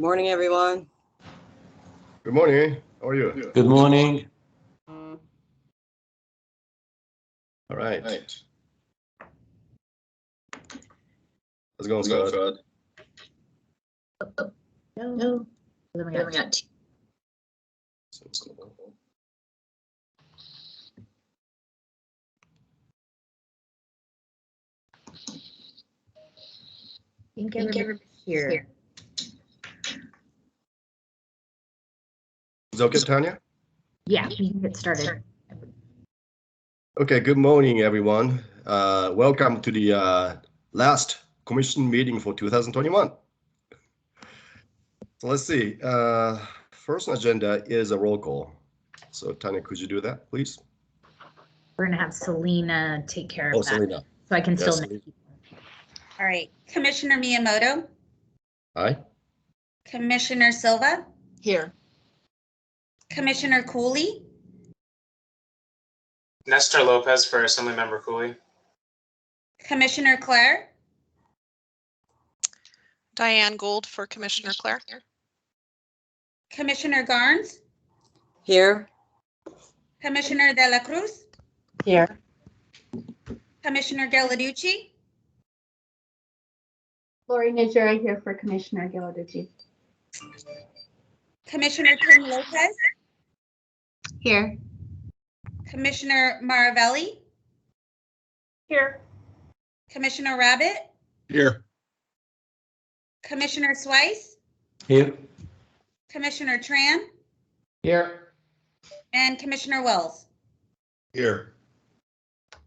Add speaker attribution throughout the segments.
Speaker 1: Morning, everyone.
Speaker 2: Good morning. How are you?
Speaker 3: Good morning.
Speaker 2: All right. Let's go, Scott.
Speaker 4: No. Then we got two. I think everybody's here.
Speaker 2: Is that okay, Tanya?
Speaker 4: Yeah, we can get started.
Speaker 2: Okay, good morning, everyone. Welcome to the last commission meeting for 2021. So let's see. First agenda is a roll call. So Tanya, could you do that, please?
Speaker 4: We're gonna have Selena take care of that.
Speaker 2: Selena.
Speaker 4: So I can
Speaker 2: Yes,
Speaker 4: still.
Speaker 2: Selena.
Speaker 5: All right, Commissioner Miyamoto,
Speaker 2: Aye.
Speaker 5: Commissioner Silva,
Speaker 1: Here.
Speaker 5: Commissioner Cooley,
Speaker 6: Nestor Lopez for Assemblymember Cooley.
Speaker 5: Commissioner Clare,
Speaker 7: Diane Gould for Commissioner Clare.
Speaker 5: Commissioner Garnes,
Speaker 1: Here.
Speaker 5: Commissioner De La Cruz,
Speaker 1: Here.
Speaker 5: Commissioner Deladucci,
Speaker 8: Lori Najera here for Commissioner Giladucci.
Speaker 5: Commissioner Kim Lopez,
Speaker 8: Here.
Speaker 5: Commissioner Maravelli,
Speaker 8: Here.
Speaker 5: Commissioner Rabbit,
Speaker 3: Here.
Speaker 5: Commissioner Swice,
Speaker 3: Here.
Speaker 5: Commissioner Tran,
Speaker 3: Here.
Speaker 5: and Commissioner Wells.
Speaker 2: Here.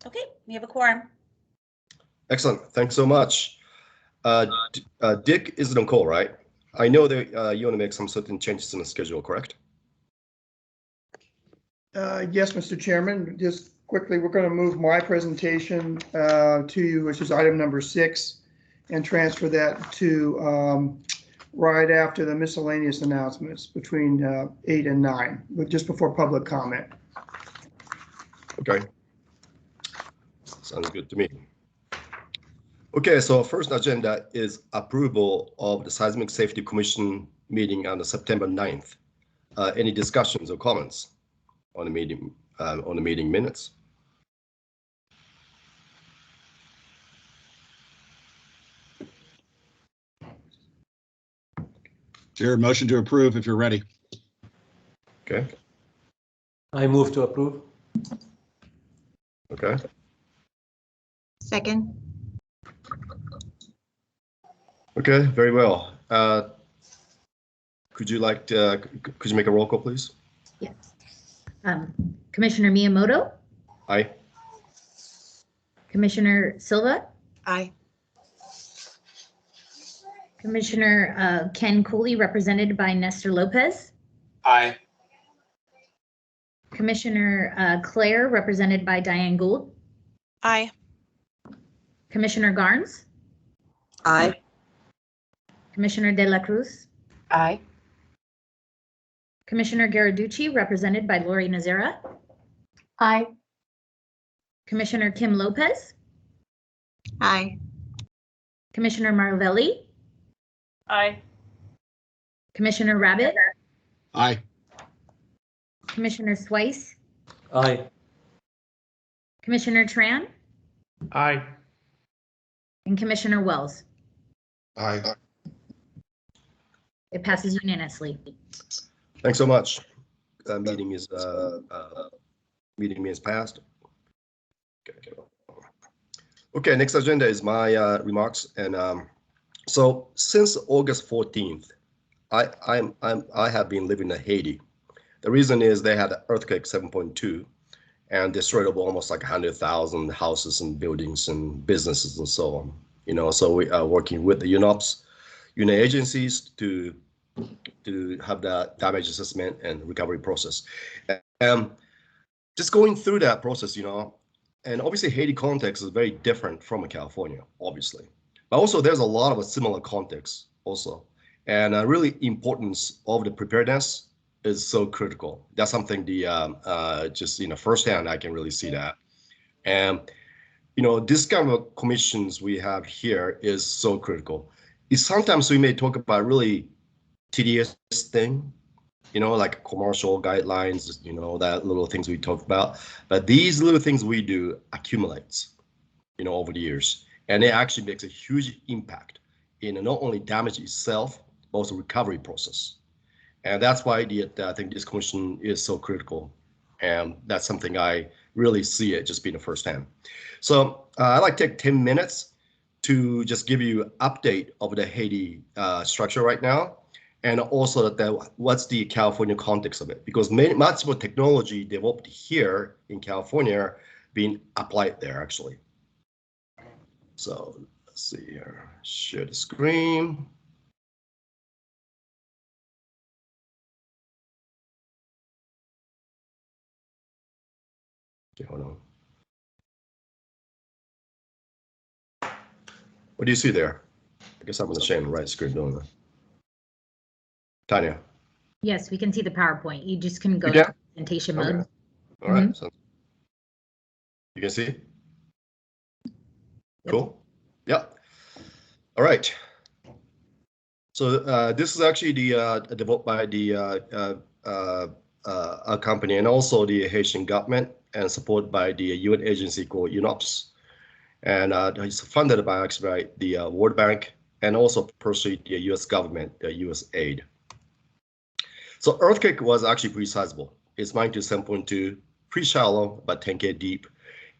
Speaker 5: Okay, we have a quorum.
Speaker 2: Excellent. Thanks so much. Dick isn't on call, right? I know that you want to make some certain changes in the schedule, correct?
Speaker 9: Yes, Mr. Chairman, just quickly, we're going to move my presentation to you, which is item number 6, and transfer that to right after the miscellaneous announcements between 8 and 9, but just before public comment.
Speaker 2: Okay. Sounds good to me. Okay, so first agenda is approval of the Seismic Safety Commission meeting on the September 9th. Any discussions or comments on the meeting minutes?
Speaker 3: Chair, motion to approve if you're ready.
Speaker 2: Okay.
Speaker 10: I move to approve.
Speaker 2: Okay.
Speaker 4: Second.
Speaker 2: Okay, very well. Could you make a roll call, please?
Speaker 4: Yes. Commissioner Miyamoto,
Speaker 2: Aye.
Speaker 4: Commissioner Silva,
Speaker 1: Aye.
Speaker 4: Commissioner Ken Cooley, represented by Nestor Lopez,
Speaker 6: Aye.
Speaker 4: Commissioner Clare, represented by Diane Gould,
Speaker 7: Aye.
Speaker 4: Commissioner Garnes,
Speaker 1: Aye.
Speaker 4: Commissioner De La Cruz,
Speaker 1: Aye.
Speaker 4: Commissioner Garaducci, represented by Lori Nazera,
Speaker 8: Aye.
Speaker 4: Commissioner Kim Lopez,
Speaker 8: Aye.
Speaker 4: Commissioner Maravelli,
Speaker 8: Aye.
Speaker 4: Commissioner Rabbit,
Speaker 3: Aye.
Speaker 4: Commissioner Swice,
Speaker 10: Aye.
Speaker 4: Commissioner Tran,
Speaker 3: Aye.
Speaker 4: and Commissioner Wells.
Speaker 2: Aye.
Speaker 4: It passes unanimously.
Speaker 2: Thanks so much. Meeting is passed. Okay, next agenda is my remarks, and so since August 14th, I have been living in Haiti. The reason is they had an earthquake 7.2 and destroyed almost like 100,000 houses and buildings and businesses and so on. So we are working with the UNOPS, unit agencies to have the damage assessment and recovery process. Just going through that process, and obviously Haiti context is very different from California, obviously. But also there's a lot of a similar context also. And really importance of the preparedness is so critical. That's something just firsthand I can really see that. And this kind of commissions we have here is so critical. Sometimes we may talk about really tedious thing, like commercial guidelines, that little things we talk about. But these little things we do accumulates, over the years, and it actually makes a huge impact in not only damage itself, but also recovery process. And that's why I think this commission is so critical. And that's something I really see it just being the first hand. So I'd like to take 10 minutes to just give you an update of the Haiti structure right now, and also what's the California context of it, because much of the technology developed here in California being applied there actually. So let's see here, share the screen. Okay, hold on. What do you see there? I guess I'm going to share the right screen, don't I? Tanya.
Speaker 4: Yes, we can see the PowerPoint. You just can go
Speaker 2: Yeah.
Speaker 4: to presentation
Speaker 2: Okay.
Speaker 4: mode.
Speaker 2: All right. So you can see? Cool. Yeah. All right. So this is actually the developed by the company and also the Haitian government and supported by the UN agency called UNOPS. And it's funded by actually by the World Bank and also pursued the US government, the US aid. So earthquake was actually pretty sizable. It's magnitude 7.2, pretty shallow, about 10K deep.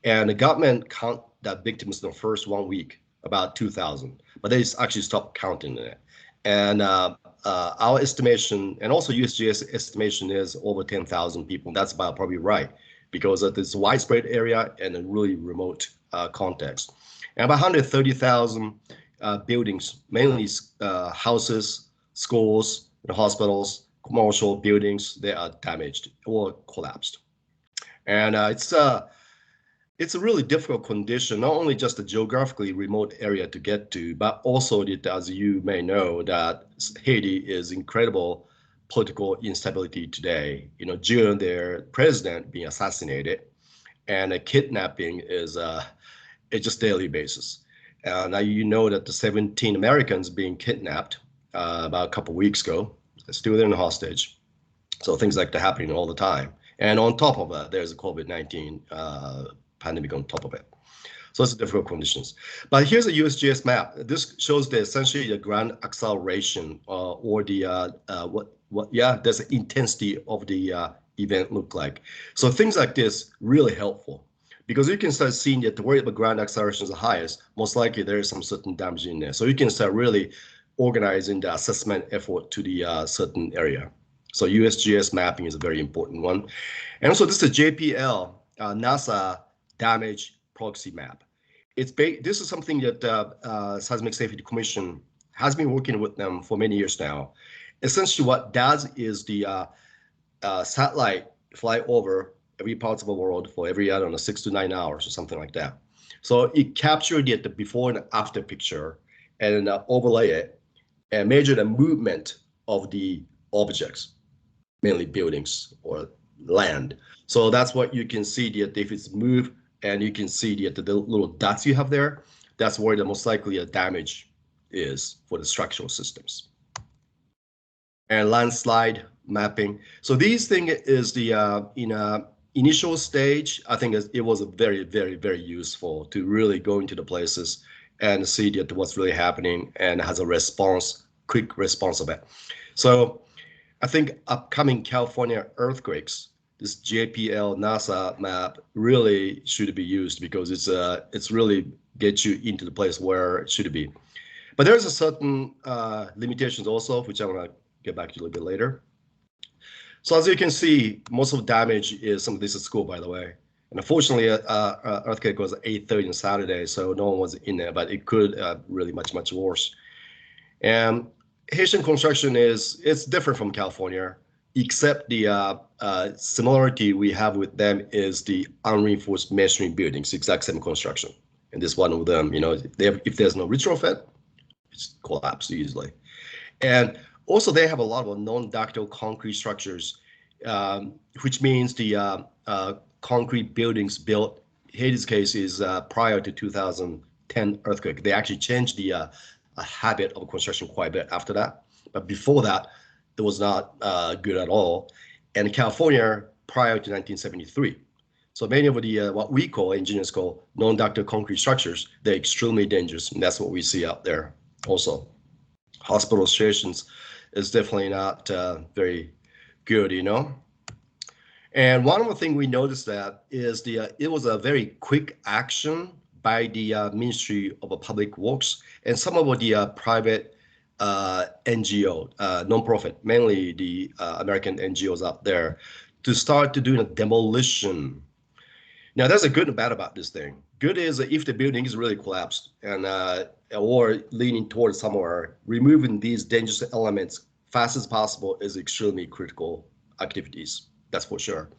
Speaker 2: And the government count the victims in the first 1 week, about 2,000, but they actually stopped counting it. And our estimation, and also USGS estimation, is over 10,000 people. That's about probably right, because of this widespread area and a really remote context. And about 130,000 buildings, mainly houses, schools, hospitals, commercial buildings, they are damaged or collapsed. And it's a really difficult condition, not only just a geographically remote area to get to, but also, as you may know, that Haiti is incredible political instability today. During their president being assassinated, and a kidnapping is it's just daily basis. Now that the 17 Americans being kidnapped about a couple of weeks ago, still in hostage. So things like that happening all the time. And on top of that, there's a COVID-19 pandemic on top of it. So it's difficult conditions. But here's a USGS map. This shows essentially the ground acceleration or the there's the intensity of the event look like. So things like this really helpful, because you can start seeing that where the ground acceleration is the highest, most likely there is some certain damage in there. So you can start really organizing the assessment effort to the certain area. So USGS mapping is a very important one. And also this is a JPL, NASA damage proxy map. This is something that Seismic Safety Commission has been working with them for many years now. Essentially what does is the satellite fly over every part of the world for every, 6 to 9 hours or something like that. So it captured the before and after picture and overlay it and measure the movement of the objects, mainly buildings or land. So that's what you can see that if it's moved, and you can see the little dots you have there, that's where the most likely damage is for the structural systems. And landslide mapping. So these thing is the initial stage. I think it was a very, very, very useful to really go into the places and see that what's really happening and has a response, quick response of it. So I think upcoming California earthquakes, this JPL NASA map really should be used, because it's really gets you into the place where it should be. But there's a certain limitations also, which I'm gonna get back to a little bit later. So as you can see, most of the damage is this is school, by the way. And unfortunately, earthquake was at 8:30 on Saturday, so no one was in there, but it could really much worse. And Haitian construction it's different from California, except the similarity we have with them is the unreinforced masonry buildings, exact same construction. And this one of them, if there's no retrofit, it's collapsed easily. And also they have a lot of non-ductile concrete structures, which means the concrete buildings built, Haiti's case is prior to 2010 earthquake. They actually changed the habit of construction quite a bit after that. But before that, it was not good at all. And California, prior to 1973. So many of the what we call engineers call non-ductile concrete structures, they're extremely dangerous, and that's what we see out there. Also, hospital situations is definitely not very good, you know. And one of the things we noticed that is it was a very quick action by the Ministry of Public Works and some of the private NGO, nonprofit, mainly the American NGOs out there, to start to do a demolition. Now, there's a good and bad about this thing. Good is if the building is really collapsed and or leaning towards somewhere, removing these dangerous elements fast as possible is extremely critical activities. That's for sure.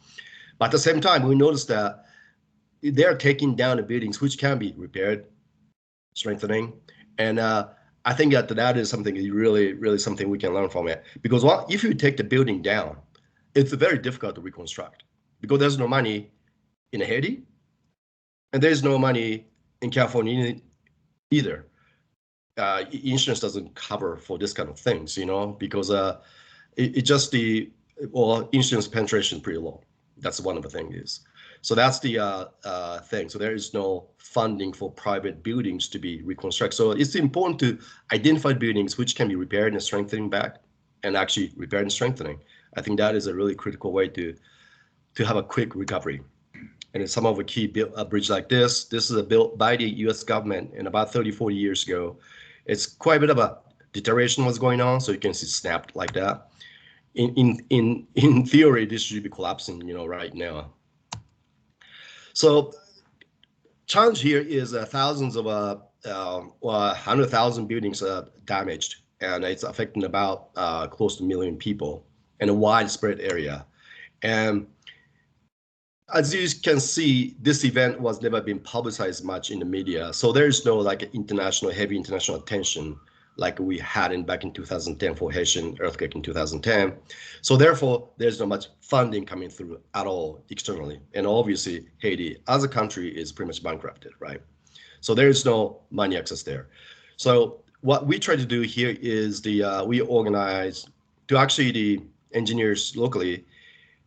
Speaker 2: But at the same time, we noticed that they're taking down the buildings which can be repaired, strengthening, and I think that is something really something we can learn from it. Because if you take the building down, it's very difficult to reconstruct because there's no money in Haiti, and there's no money in California either. Insurance doesn't cover for this kind of things, you know, because it just insurance penetration is pretty low. That's one of the things is. So that's the thing. So there is no funding for private buildings to be reconstructed. So it's important to identify buildings which can be repaired and strengthening back, and actually repaired and strengthening. I think that is a really critical way to have a quick recovery. And some of the key bridge like this is built by the U.S. government in about 30, 40 years ago. It's quite a bit of a deterioration was going on, so you can see snapped like that. In theory, this should be collapsing, you know, right now. So challenge here is thousands of 100,000 buildings damaged, and it's affecting about close to 1 million people in a widespread area. And as you can see, this event was never been publicized much in the media, so there is no like heavy international attention like we had back in 2010 for Haitian earthquake in 2010. So therefore, there's not much funding coming through at all externally. And obviously, Haiti as a country is pretty much bankrupted, right? So there is no money access there. So what we try to do here is we organize to actually the engineers locally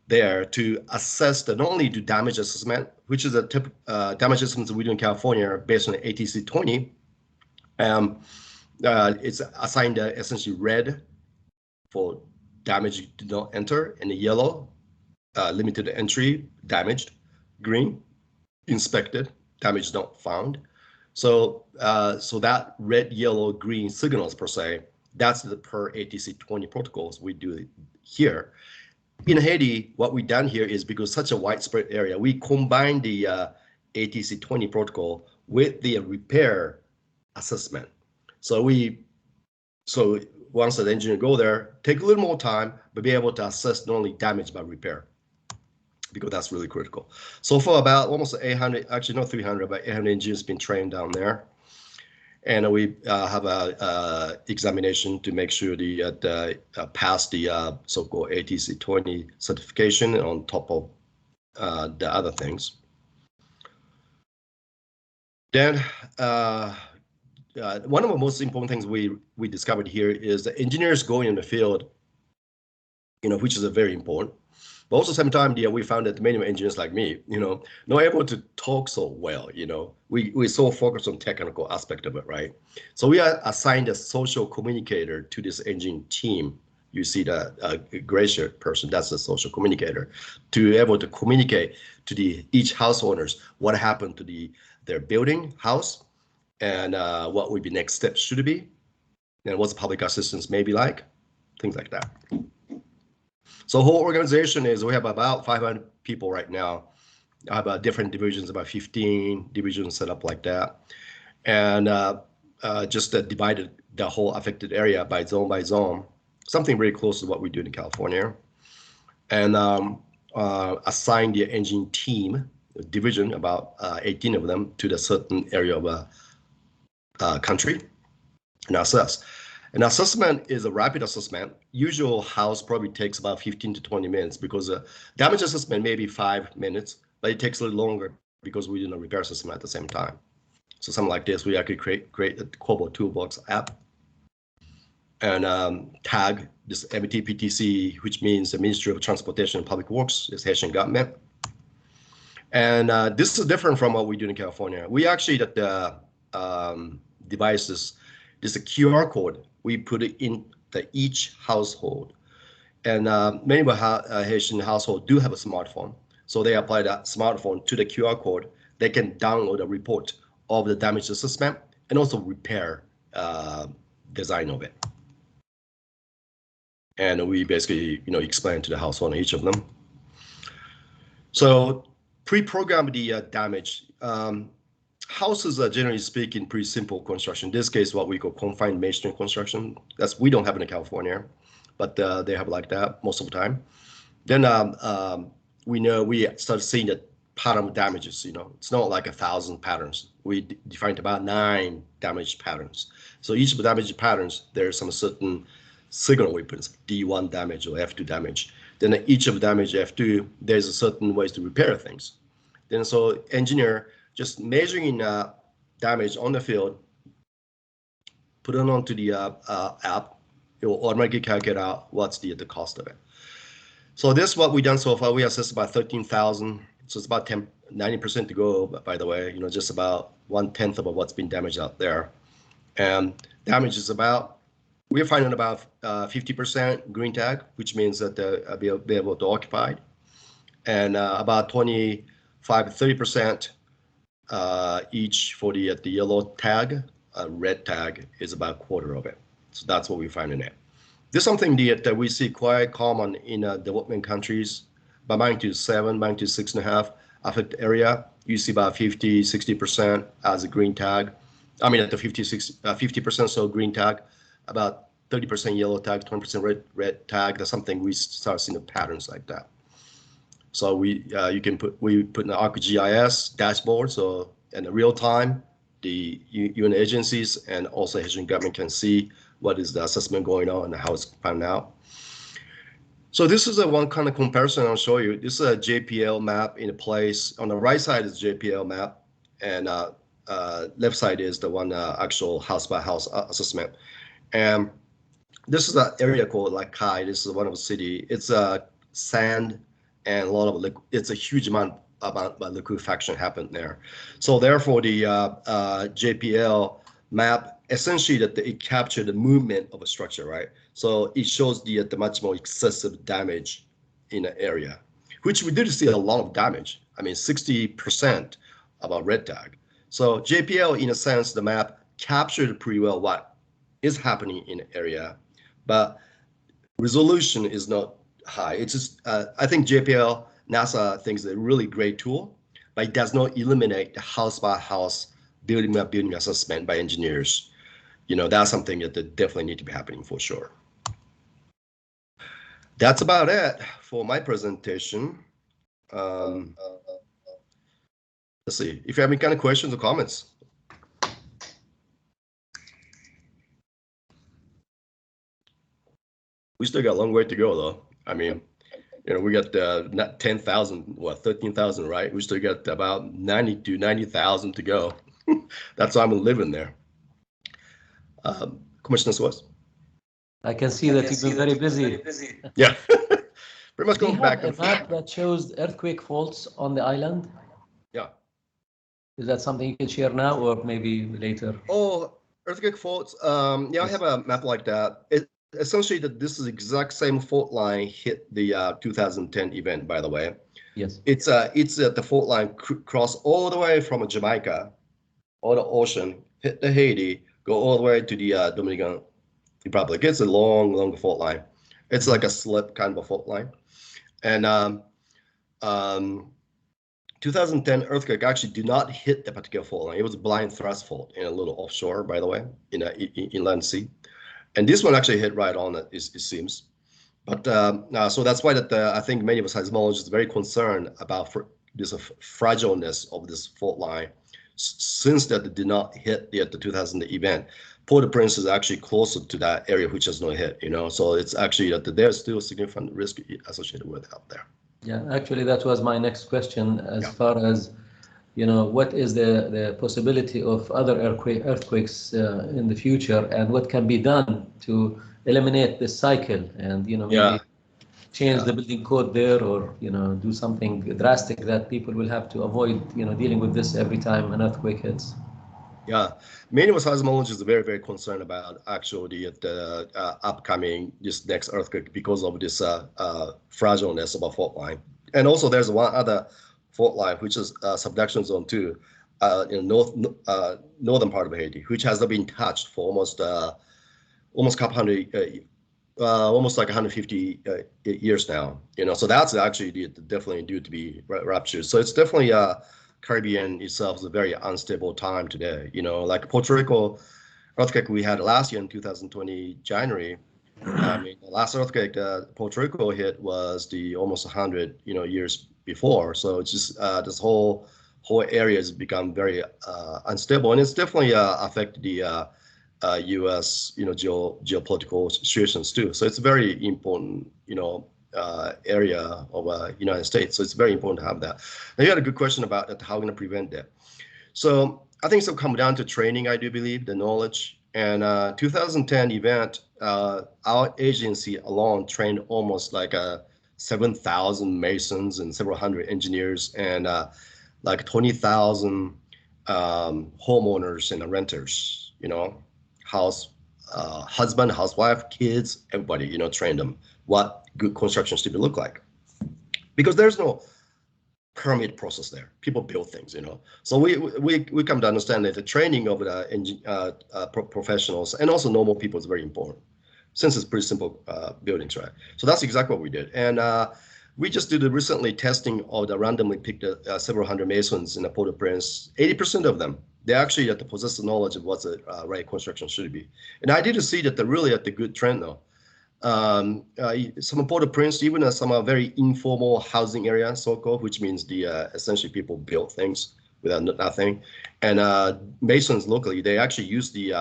Speaker 2: there to assess not only do damage assessment, which is a damage assessment we do in California based on ATC 20. It's assigned essentially red for damage did not enter, and the yellow limited entry, damaged, green inspected, damage not found. So so that red, yellow, green signals per se, that's the per ATC 20 protocols we do here. In Haiti, what we've done here is because such a widespread area, we combine the ATC 20 protocol with the repair assessment. So once the engineer go there, take a little more time, but be able to assess not only damage but repair, because that's really critical. So for about almost 800, actually not 300, but 800 engineers been trained down there, and we have a examination to make sure they pass the so-called ATC 20 certification on top of the other things. Then one of the most important things we discovered here is the engineers going in the field, you know, which is very important. But also, same time, we found that many engineers like me, you know, not able to talk so well. You know, we so focused on technical aspect of it, right? So we are assigned a social communicator to this engine team. You see the gray shirt person, that's the social communicator, to be able to communicate to each house owners what happened to their building, house, and what would be next steps should it be, and what's public assistance may be like, things like that. So whole organization is, we have about 500 people right now. I have different divisions, about 15 divisions set up like that. And just divided the whole affected area by zone, something very close to what we do in California. And assign the engine team, division, about 18 of them, to the certain area of a country and assess. An assessment is a rapid assessment. Usual house probably takes about 15 to 20 minutes because damage assessment may be 5 minutes, but it takes a little longer because we do a repair assessment at the same time. So something like this, we actually create a Kobo toolbox app. and TAG, this MTPTC, which means the Ministry of Transportation and Public Works, is Haitian government. And this is different from what we do in California. We actually that the devices, this is a QR code. We put it in each household, and many of Haitian households do have a smartphone. So they apply that smartphone to the QR code. They can download a report of the damage assessment and also repair design of it. And we basically, explain to the household each of them. So pre-program the damage. Houses are generally speaking pretty simple construction. In this case, what we call confined masonry construction. We don't have it in California, but they have like that most of the time. Then we start seeing the pattern of damages. It's not like 1,000 patterns. We defined about 9 damage patterns. So each of the damage patterns, there's some certain signal weapons, D1 damage or F2 damage. Then each of the damage F2, there's a certain ways to repair things. Then so engineer just measuring damage on the field, put it onto the app. It will automatically calculate out what's the cost of it. So this is what we've done so far. We assessed about 13,000. So it's about 90% to go, by the way, just about 1/10 of what's been damaged out there. And damage is we're finding about 50% green tag, which means that they'll be able to occupy. And about 25 to 30% each for the yellow tag. Red tag is about a quarter of it. So that's what we're finding it. This is something that we see quite common in development countries. By magnitude 7, magnitude 6.5 affected area, you see about 50, 60% as a green tag. I mean, at the 50% so green tag, about 30% yellow tag, 20% red tag. That's something we start seeing patterns like that. So we put in the ArcGIS dashboard. So in the real time, the UN agencies and also Haitian government can see what is the assessment going on and how it's found out. So this is one kind of comparison I'll show you. This is a JPL map in a place. On the right side is JPL map, and left side is the one actual house by house assessment. And this is an area called Lakai. This is one of the city. It's sand and a lot of it's a huge amount of liquefaction happened there. So therefore, the JPL map essentially that it captured the movement of a structure, right? So it shows the much more excessive damage in the area, which we did see a lot of damage. I mean, 60% about red tag. So JPL, in a sense, the map captured pretty well what is happening in the area, but resolution is not high. It's just, I think JPL, NASA thinks it's a really great tool, but it does not eliminate the house by house, building by building assessment by engineers. That's something that definitely need to be happening for sure. That's about it for my presentation. Let's see if you have any kind of questions or comments. We still got a long way to go, though. I mean, we got not 10,000, 13,000, right? We still got about 90 to 90,000 to go. That's why I'm living there. Commissioner Suarez?
Speaker 10: I can see that you've been very busy.
Speaker 2: Yeah, pretty much going back and
Speaker 10: forth. A map that shows earthquake faults on the island?
Speaker 2: Yeah.
Speaker 10: Is that something you can share now or maybe later?
Speaker 2: Oh, earthquake faults. Yeah, yes. I have a map like that. Essentially, this is the exact same fault line hit the 2010 event, by the way.
Speaker 10: Yes.
Speaker 2: It's the fault line cross all the way from Jamaica, all the ocean, hit the Haiti, go all the way to the Dominican Republic. It's a long fault line. It's like a slip kind of a fault line. And 2010 earthquake actually did not hit the particular fault line. It was a blind thrust fault in a little offshore, by the way, in inland sea. And this one actually hit right on it, it seems. But so that's why I think many of us seismologists are very concerned about this fragileness of this fault line, since that it did not hit the 2000 event. Port-au-Prince is actually closer to that area which has not hit, so it's actually that there's still a significant risk associated with it out there.
Speaker 10: Yeah, actually, that was my next question as far as what is the possibility of other earthquakes in the future, and what can be done to eliminate this cycle, and maybe change the building code there, or do something drastic that people will have to avoid dealing with this every time an earthquake hits.
Speaker 2: Yeah, many of seismologists are very, very concerned about actually the upcoming this next earthquake because of this fragileness of a fault line. And also there's one other fault line, which is subduction zone 2 in northern part of Haiti, which has not been touched for almost couple hundred, almost like 150 years now. So that's actually definitely due to be ruptured. So it's definitely Caribbean itself is a very unstable time today. Like Puerto Rico earthquake we had last year in 2020 January. I mean, the last earthquake Puerto Rico hit was the almost 100 years before. So it's just this whole area has become very unstable, and it's definitely affected the U.S. Geopolitical situations too. So it's very important area of United States. So it's very important to have that. Now you had a good question about how we're going to prevent that. So I think it's going to come down to training, I do believe, the knowledge. And 2010 event, our agency alone trained almost like 7,000 masons and several hundred engineers and like 20,000 homeowners and renters, husband, housewife, kids, everybody, trained them what good construction should look like, because there's no permit process there. People build things, So we come to understand that the training of the professionals and also normal people is very important, since it's pretty simple buildings, right? So that's exactly what we did, and we just did recently testing of the randomly picked several hundred masons in the Port-au-Prince. 80% of them, they actually possess the knowledge of what the right construction should be, and I did see that they're really at the good trend though. Some Port-au-Prince, even some very informal housing area, so-called, which means the essentially people build things without nothing, and masons locally, they actually use the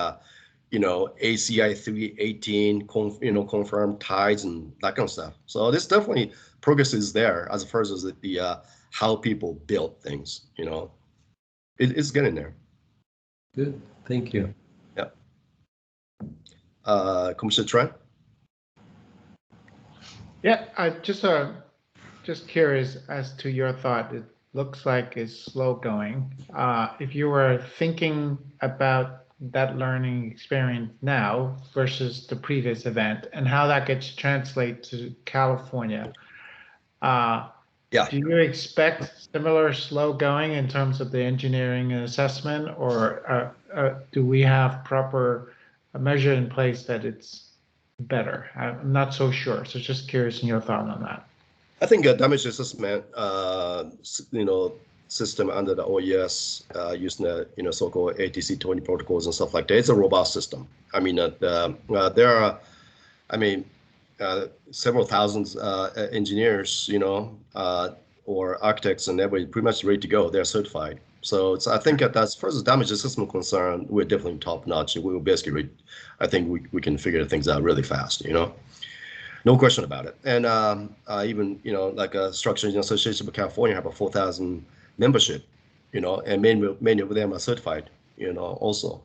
Speaker 2: ACI 318 confirmed ties and that kind of stuff. So this definitely progress is there as far as the how people build things. It's getting there.
Speaker 10: Good, thank you.
Speaker 2: Yeah. Commissioner Trent.
Speaker 11: Yeah, I just curious as to your thought. It looks like it's slow going. If you were thinking about that learning experience now versus the previous event and how that gets translated to California, do you expect similar slow going in terms of the engineering and assessment, or do we have proper measure in place that it's better? I'm not so sure. So just curious in your thought on that.
Speaker 2: I think a damage assessment, system under the OES using the so-called ATC 20 protocols and stuff like that. It's a robust system. I mean, there are, several thousands engineers, or architects and everybody pretty much ready to go. They're certified. So I think that as far as damage assessment concerned, we're definitely top notch. We will basically, I think we can figure things out really fast, No question about it. And even, like a Structural Engineering Association of California have a 4,000 membership, and many of them are certified, also.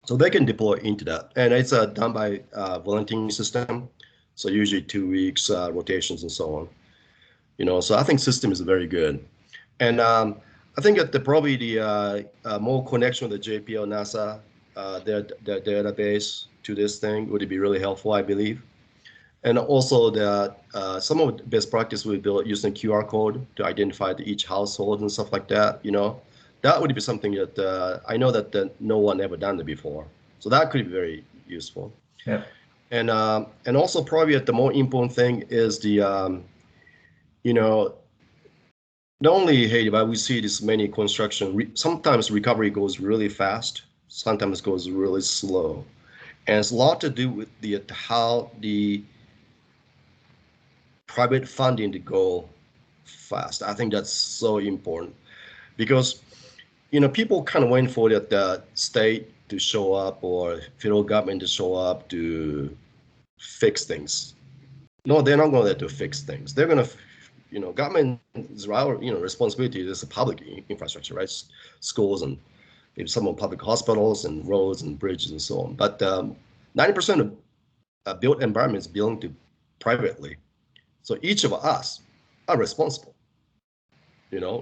Speaker 2: So they can deploy into that. And it's done by volunteering system. So usually 2 weeks rotations and so on. So I think system is very good. And I think that probably the more connection with the JPL, NASA, their database to this thing would be really helpful, I believe. And also the some of the best practice we built using QR code to identify each household and stuff like that. That would be something that I know that no one ever done it before. So that could be very useful.
Speaker 11: Yeah.
Speaker 2: And also probably the more important thing is the not only Haiti, but we see this many construction. Sometimes recovery goes really fast. Sometimes it goes really slow, and it's a lot to do with how the private funding to go fast. I think that's so important because people kind of wait for the state to show up or federal government to show up to fix things. No, they're not going to fix things. They're going to government is our, responsibility is the public infrastructure, right? Schools and maybe some of public hospitals and roads and bridges and so on. But 90% of built environments belong to privately. So each of us are responsible.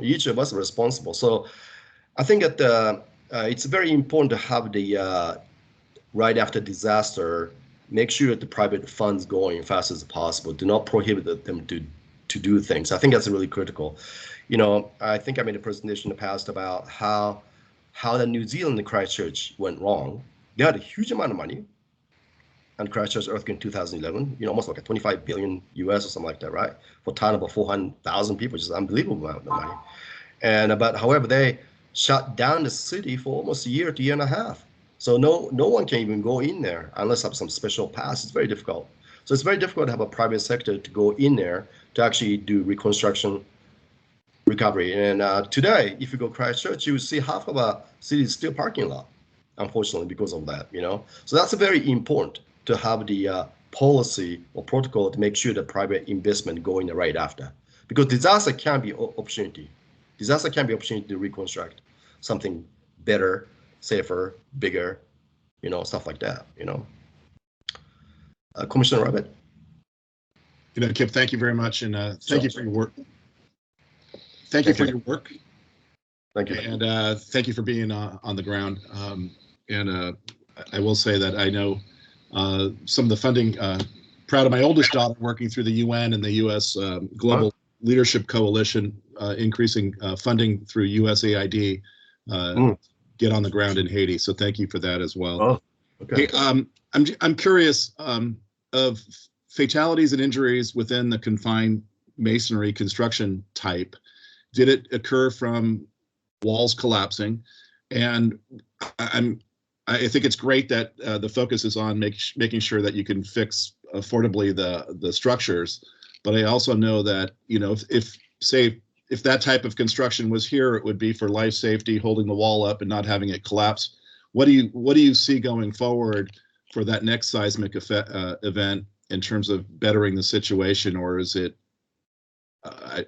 Speaker 2: Each of us are responsible. So I think that it's very important to have the right after disaster, make sure that the private funds going fast as possible. Do not prohibit them to do things. I think that's really critical. I think I made a presentation in the past about how the New Zealand Christchurch went wrong. They had a huge amount of money and Christchurch earthquake in 2011, almost like a 25 billion US or something like that, right? For a town of about 400,000 people, which is an unbelievable amount of money. But however, they shut down the city for almost a year to year and a half. So no one can even go in there unless have some special pass. It's very difficult. So it's very difficult to have a private sector to go in there to actually do reconstruction, recovery. And today, if you go Christchurch, you will see half of a city is still parking lot, unfortunately, because of that. So that's very important to have the policy or protocol to make sure that private investment go in the right after, because disaster can be opportunity. Disaster can be opportunity to reconstruct something better, safer, bigger, stuff like that. Commissioner Rabbit.
Speaker 3: Kip, thank you very much, and thank you for your work. Thank you for your work.
Speaker 2: Thank you.
Speaker 3: And thank you for being on the ground. I will say that I know some of the funding. Proud of my oldest daughter working through the UN and the U.S. Global Leadership Coalition, increasing funding through USAID. Get on the ground in Haiti. So thank you for that as well.
Speaker 2: Oh, okay.
Speaker 3: Hey, I'm curious of fatalities and injuries within the confined masonry construction type. Did it occur from walls collapsing? And I think it's great that the focus is on making sure that you can fix affordably the structures. But I also know that if that type of construction was here, it would be for life safety, holding the wall up and not having it collapse. What do you see going forward for that next seismic event in terms of bettering the situation, or is it? I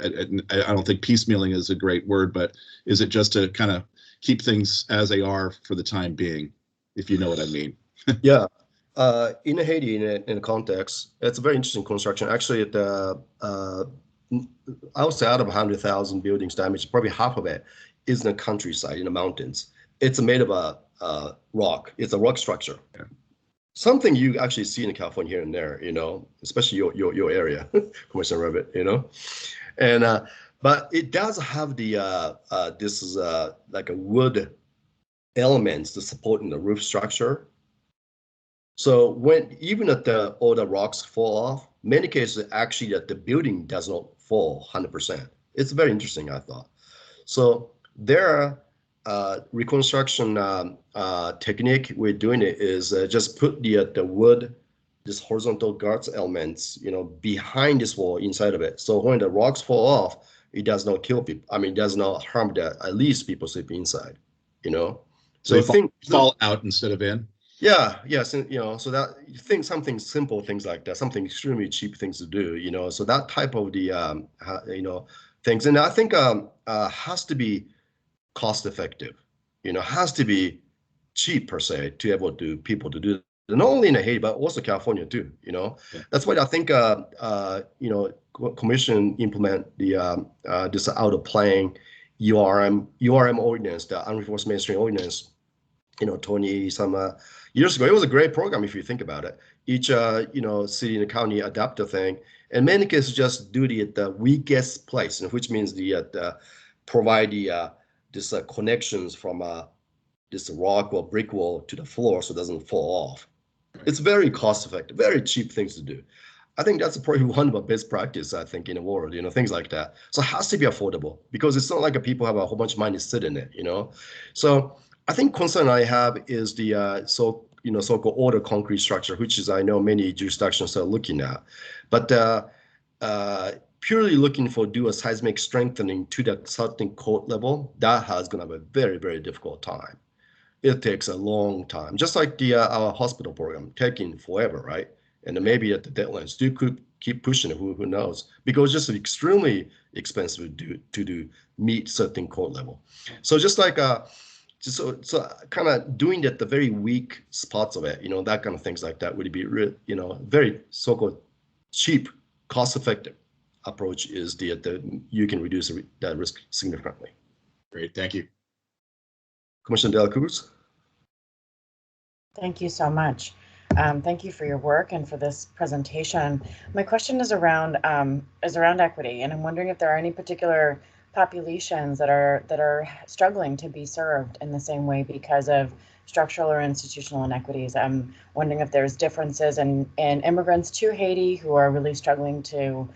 Speaker 3: don't think piecemealing is a great word, but is it just to kind of keep things as they are for the time being, if you know what I mean?
Speaker 2: Yeah. In Haiti, in a context, it's a very interesting construction. Actually, I would say out of 100,000 buildings damaged, probably half of it is in the countryside, in the mountains. It's made of a rock. It's a rock structure. Yeah. Something you actually see in California here and there, especially your area, Commissioner Rabbit, and but it does have the this is like a wood elements to support in the roof structure. So when even if all the rocks fall off, many cases actually that the building does not fall 100%. It's very interesting, I thought. So there reconstruction technique we're doing it is just put the wood, this horizontal guards elements, behind this wall inside of it. So when the rocks fall off, it does not kill people. I mean, it does not harm at least people sleeping inside.
Speaker 3: So they fall out instead of in.
Speaker 2: Yeah, yes, so that you think something simple, things like that, something extremely cheap things to do, so that type of the things, and I think has to be cost effective, has to be cheap per se to able to people to do, not only in Haiti but also California too. Yeah. That's why I think Commission implement the this out of playing URM ordinance, the unreinforced masonry ordinance. 20 some years ago. It was a great program if you think about it. Each city and county adopt a thing, and many cases just do it at the weakest place, which means the provide the this connections from this rock or brick wall to the floor so it doesn't fall off. It's very cost effective, very cheap things to do. I think that's probably one of the best practice, I think, in the world, things like that. So it has to be affordable because it's not like people have a whole bunch of money sitting in it, So I think concern I have is the so-called order concrete structure, which is I know many jurisdictions are looking at, but purely looking for do a seismic strengthening to the certain code level, that has going to have a very, very difficult time. It takes a long time, just like our hospital program taking forever, right? And maybe at the deadlines, you could keep pushing it. Who knows? Because it's just extremely expensive to meet certain code level. So just like so kind of doing that, the very weak spots of it, that kind of things like that would be very so-called cheap, cost-effective approach is the you can reduce that risk significantly.
Speaker 3: Great, thank you.
Speaker 2: Commissioner De La Cruz.
Speaker 1: Thank you so much. Thank you for your work and for this presentation. My question is around equity, and I'm wondering if there are any particular populations that are struggling to be served in the same way because of structural or institutional inequities. I'm wondering if there's differences in immigrants to Haiti who are really struggling to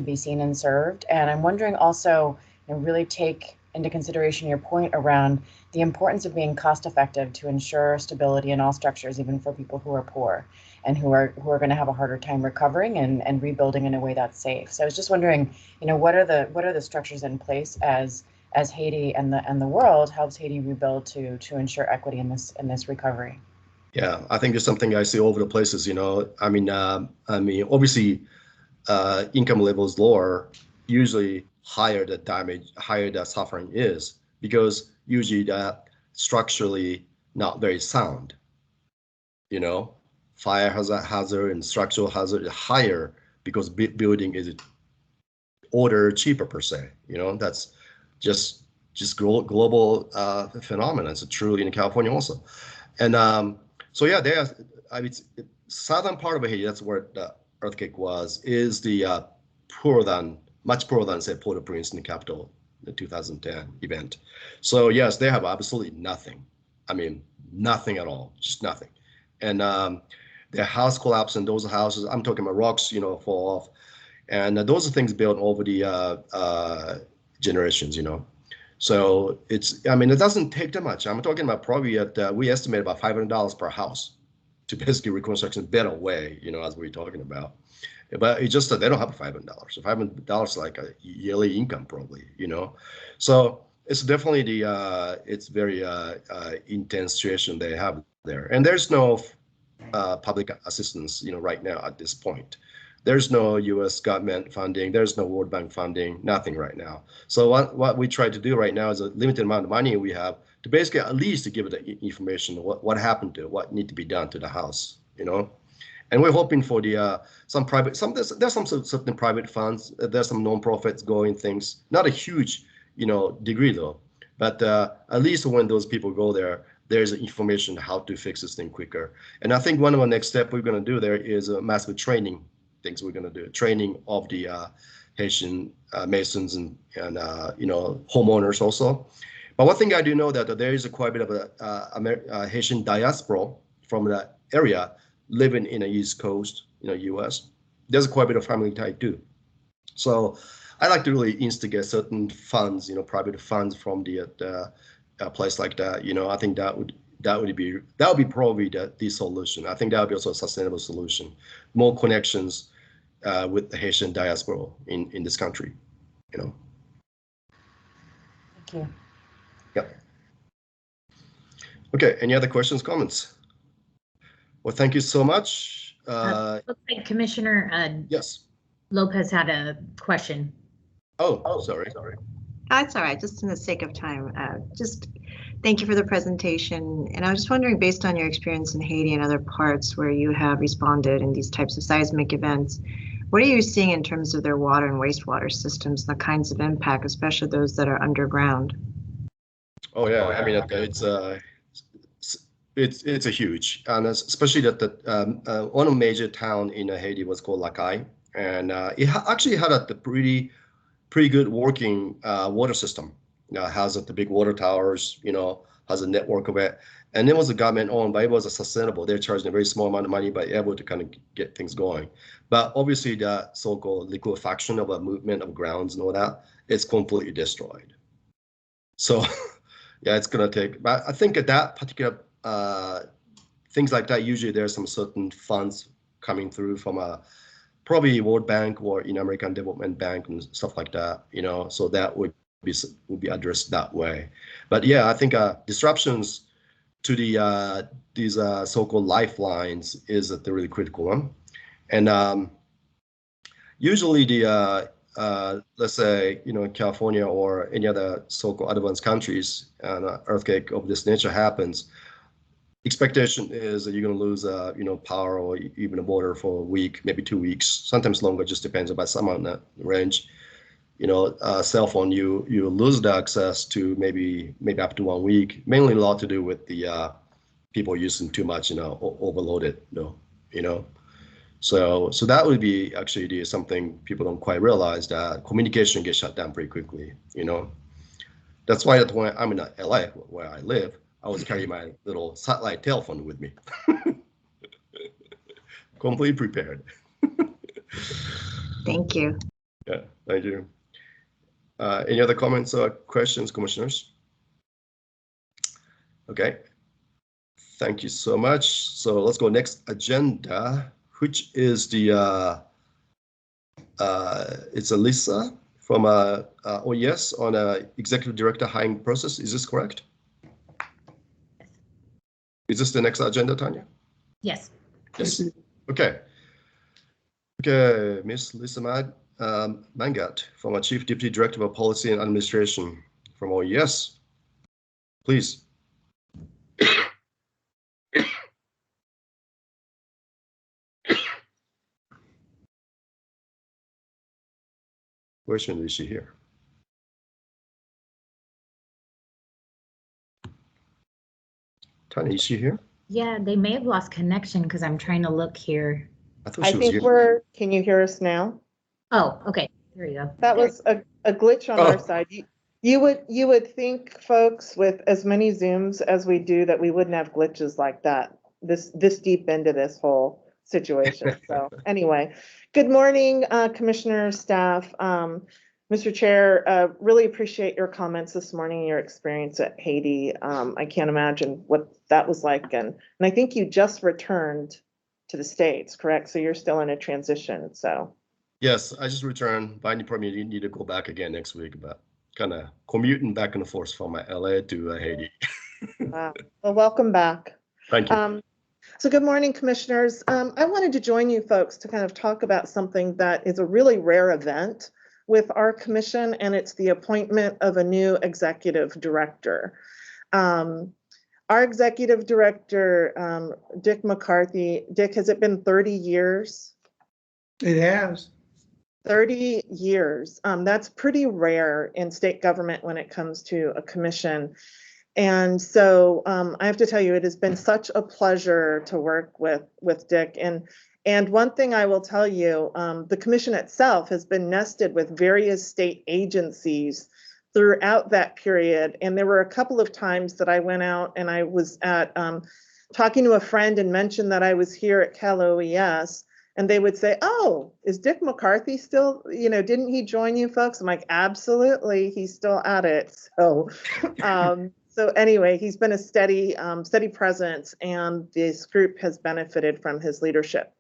Speaker 1: be seen and served. And I'm wondering also, really take into consideration your point around the importance of being cost effective to ensure stability in all structures, even for people who are poor and who are going to have a harder time recovering and rebuilding in a way that's safe. So I was just wondering, what are the structures in place as Haiti and the world helps Haiti rebuild to ensure equity in this recovery?
Speaker 2: Yeah, I think there's something I see all over the places. I mean, obviously, income levels lower, usually higher the damage, higher the suffering is, because usually that structurally not very sound. Fire hazard and structural hazard is higher because building is order cheaper per se. That's just global phenomenon. It's true in California also. And so yeah, southern part of Haiti, that's where the earthquake was, is the much poorer than say Port-au-Prince in the capital, the 2010 event. So yes, they have absolutely nothing. I mean, nothing at all, just nothing. And their house collapsed, and those houses, I'm talking about rocks, fall off. And those are things built over the generations, So it doesn't take that much. I'm talking about probably we estimate about $500 per house to basically reconstruction a better way, as we're talking about. But it's just that they don't have $500. $500 like a yearly income probably, So it's definitely it's very intense situation they have there. And there's no public assistance, right now at this point. There's no U.S. government funding. There's no World Bank funding. Nothing right now. So what we try to do right now is a limited amount of money we have to basically at least to give it the information what happened to it, what need to be done to the house, And we're hoping for there's some certain private funds. There's some non-profits going things. Not a huge, degree though. But at least when those people go there, there's information how to fix this thing quicker. And I think one of the next step we're going to do there is a massive training. Things we're going to do training of the Haitian masons and homeowners also. But one thing I do know that there is quite a bit of a Haitian diaspora from that area living in the East Coast, U.S. There's quite a bit of family tie too. So I like to really instigate certain funds, private funds from the place like that. I think that would be probably the solution. I think that would be also a sustainable solution. More connections with the Haitian diaspora in this country.
Speaker 1: Thank you.
Speaker 2: Yep. Okay. Any other questions, comments? Well, thank you so much.
Speaker 4: Looks like Commissioner
Speaker 2: Yes.
Speaker 4: Lopez had a question.
Speaker 2: Oh, sorry.
Speaker 8: That's all right. Just in the sake of time, just thank you for the presentation. And I was just wondering, based on your experience in Haiti and other parts where you have responded in these types of seismic events, what are you seeing in terms of their water and wastewater systems and the kinds of impact, especially those that are underground?
Speaker 2: Oh yeah, I mean it's a huge, and especially that one major town in Haiti was called Lacaille, and it actually had a pretty good working water system. Has the big water towers, has a network of it, and it was a government owned, but it was a sustainable. They're charging a very small amount of money, but able to kind of get things going. But obviously, the so-called liquefaction of a movement of grounds and all that, it's completely destroyed. So, yeah, it's gonna take. But I think at that particular things like that, usually there's some certain funds coming through from a probably World Bank or American Development Bank and stuff like that. So that would be addressed that way. But yeah, I think disruptions to these so-called lifelines is the really critical one. And Usually let's say, California or any other so-called advanced countries, and an earthquake of this nature happens, expectation is that you're going to lose, power or even water for a week, maybe 2 weeks, sometimes longer, just depends about some on that range. Cell phone, you lose the access to maybe up to 1 week, mainly a lot to do with the people using too much, overloaded, So that would be actually something people don't quite realize, that communication gets shut down pretty quickly, That's why when I'm in LA, where I live, I always carry my little satellite telephone with me. Completely prepared.
Speaker 8: Thank you.
Speaker 2: Yeah, thank you. Any other comments or questions, commissioners? Okay. Thank you so much. So let's go next agenda, which is the it's Lisa from OES on executive director hiring process. Is this correct? Is this the next agenda, Tanya?
Speaker 4: Yes.
Speaker 2: Yes. Okay. Okay, Miss Lisa Mangat from our Chief Deputy Director of Policy and Administration from OES. Please. Question is she here? Tanya, is she here?
Speaker 4: Yeah, they may have lost connection because I'm trying to look here.
Speaker 2: I thought
Speaker 12: I
Speaker 2: she was
Speaker 12: think
Speaker 2: here.
Speaker 12: can you hear us now?
Speaker 4: Oh, okay. There you go.
Speaker 12: That was a glitch on our
Speaker 2: Oh.
Speaker 12: side. You would think, folks, with as many Zooms as we do, that we wouldn't have glitches like that, this deep into this whole situation. So anyway, good morning, Commissioner, staff. Mr. Chair, really appreciate your comments this morning, your experience at Haiti. I can't imagine what that was like. And I think you just returned to the States, correct? So you're still in a transition, so.
Speaker 2: Yes, I just returned. By any permit, you need to go back again next week, but kind of commuting back and forth from LA to Haiti.
Speaker 12: Wow. Well, welcome back.
Speaker 2: Thank you.
Speaker 12: So good morning, commissioners. I wanted to join you folks to kind of talk about something that is a really rare event with our commission, and it's the appointment of a new executive director. Our executive director, Dick McCarthy. Dick, has it been 30 years?
Speaker 9: It has.
Speaker 12: 30 years. That's pretty rare in state government when it comes to a commission. And so I have to tell you, it has been such a pleasure to work with Dick. And one thing I will tell you, the commission itself has been nested with various state agencies throughout that period. And there were a couple of times that I went out and I was at talking to a friend and mentioned that I was here at Cal OES. And they would say, oh, is Dick McCarthy still, didn't he join you folks? I'm like, absolutely, he's still at it. So, so anyway, he's been a steady presence, and this group has benefited from his leadership.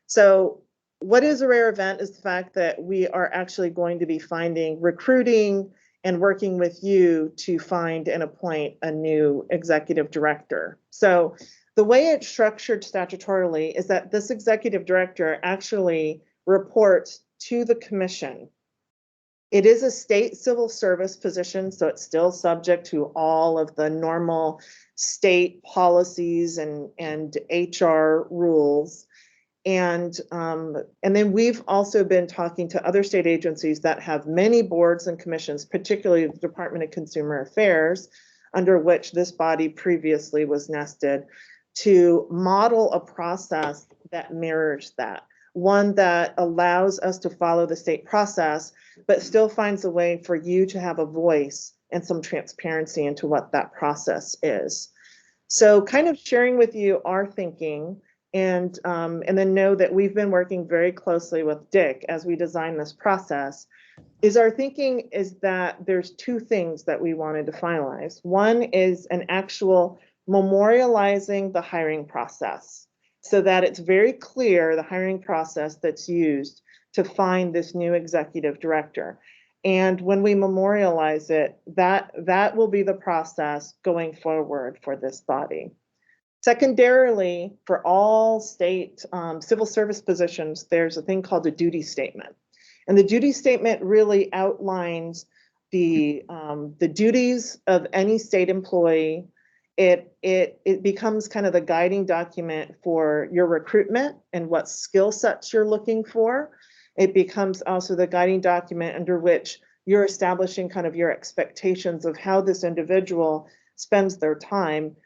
Speaker 12: So what is a rare event is the fact that we are actually going to be recruiting and working with you to find and appoint a new executive director. So the way it's structured statutorily is that this executive director actually reports to the commission. It is a state civil service position, so it's still subject to all of the normal state policies and HR rules. And then we've also been talking to other state agencies that have many boards and commissions, particularly the Department of Consumer Affairs, under which this body previously was nested, to model a process that mirrors that. One that allows us to follow the state process, but still finds a way for you to have a voice and some transparency into what that process is. So kind of sharing with you our thinking, and then know that we've been working very closely with Dick as we design this process. Is our thinking is that there's two things that we wanted to finalize. One is an actual memorializing the hiring process so that it's very clear the hiring process that's used to find this new executive director. And when we memorialize it, that will be the process going forward for this body. Secondarily, for all state civil service positions, there's a thing called a duty statement. And the duty statement really outlines the duties of any state employee. It becomes kind of the guiding document for your recruitment and what skill sets you're looking for. It becomes also the guiding document under which you're establishing kind of your expectations of how this individual spends their time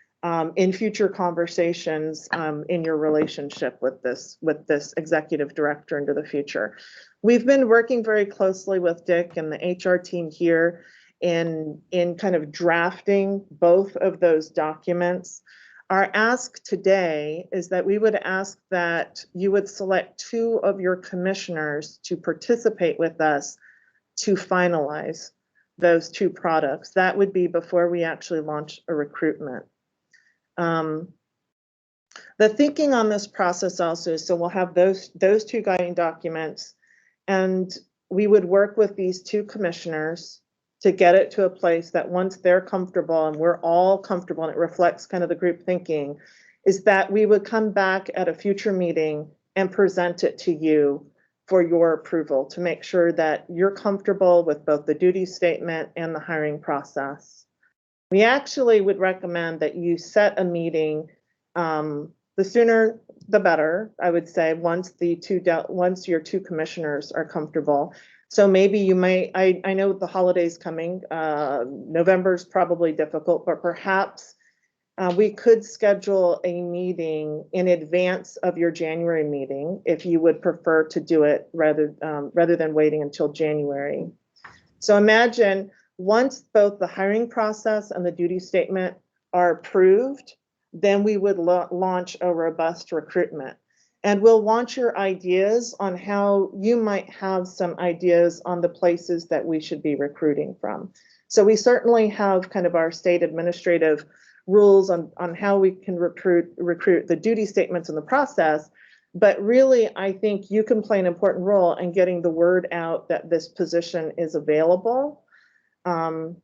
Speaker 12: in future conversations in your relationship with this executive director into the future. We've been working very closely with Dick and the HR team here in kind of drafting both of those documents. Our ask today is that we would ask that you would select 2 of your commissioners to participate with us to finalize those 2 products. That would be before we actually launch a recruitment. The thinking on this process also is, so we'll have those 2 guiding documents, and we would work with these 2 commissioners to get it to a place that once they're comfortable and we're all comfortable and it reflects kind of the group thinking, is that we would come back at a future meeting and present it to you for your approval to make sure that you're comfortable with both the duty statement and the hiring process. We actually would recommend that you set a meeting, the sooner the better, I would say, once your 2 commissioners are comfortable. So maybe you may, I know the holidays coming, November is probably difficult, but perhaps we could schedule a meeting in advance of your January meeting if you would prefer to do it rather than waiting until January. So imagine once both the hiring process and the duty statement are approved, then we would launch a robust recruitment. And we'll launch your ideas on how you might have some ideas on the places that we should be recruiting from. So we certainly have kind of our state administrative rules on how we can recruit the duty statements in the process. But really, I think you can play an important role in getting the word out that this position is available. And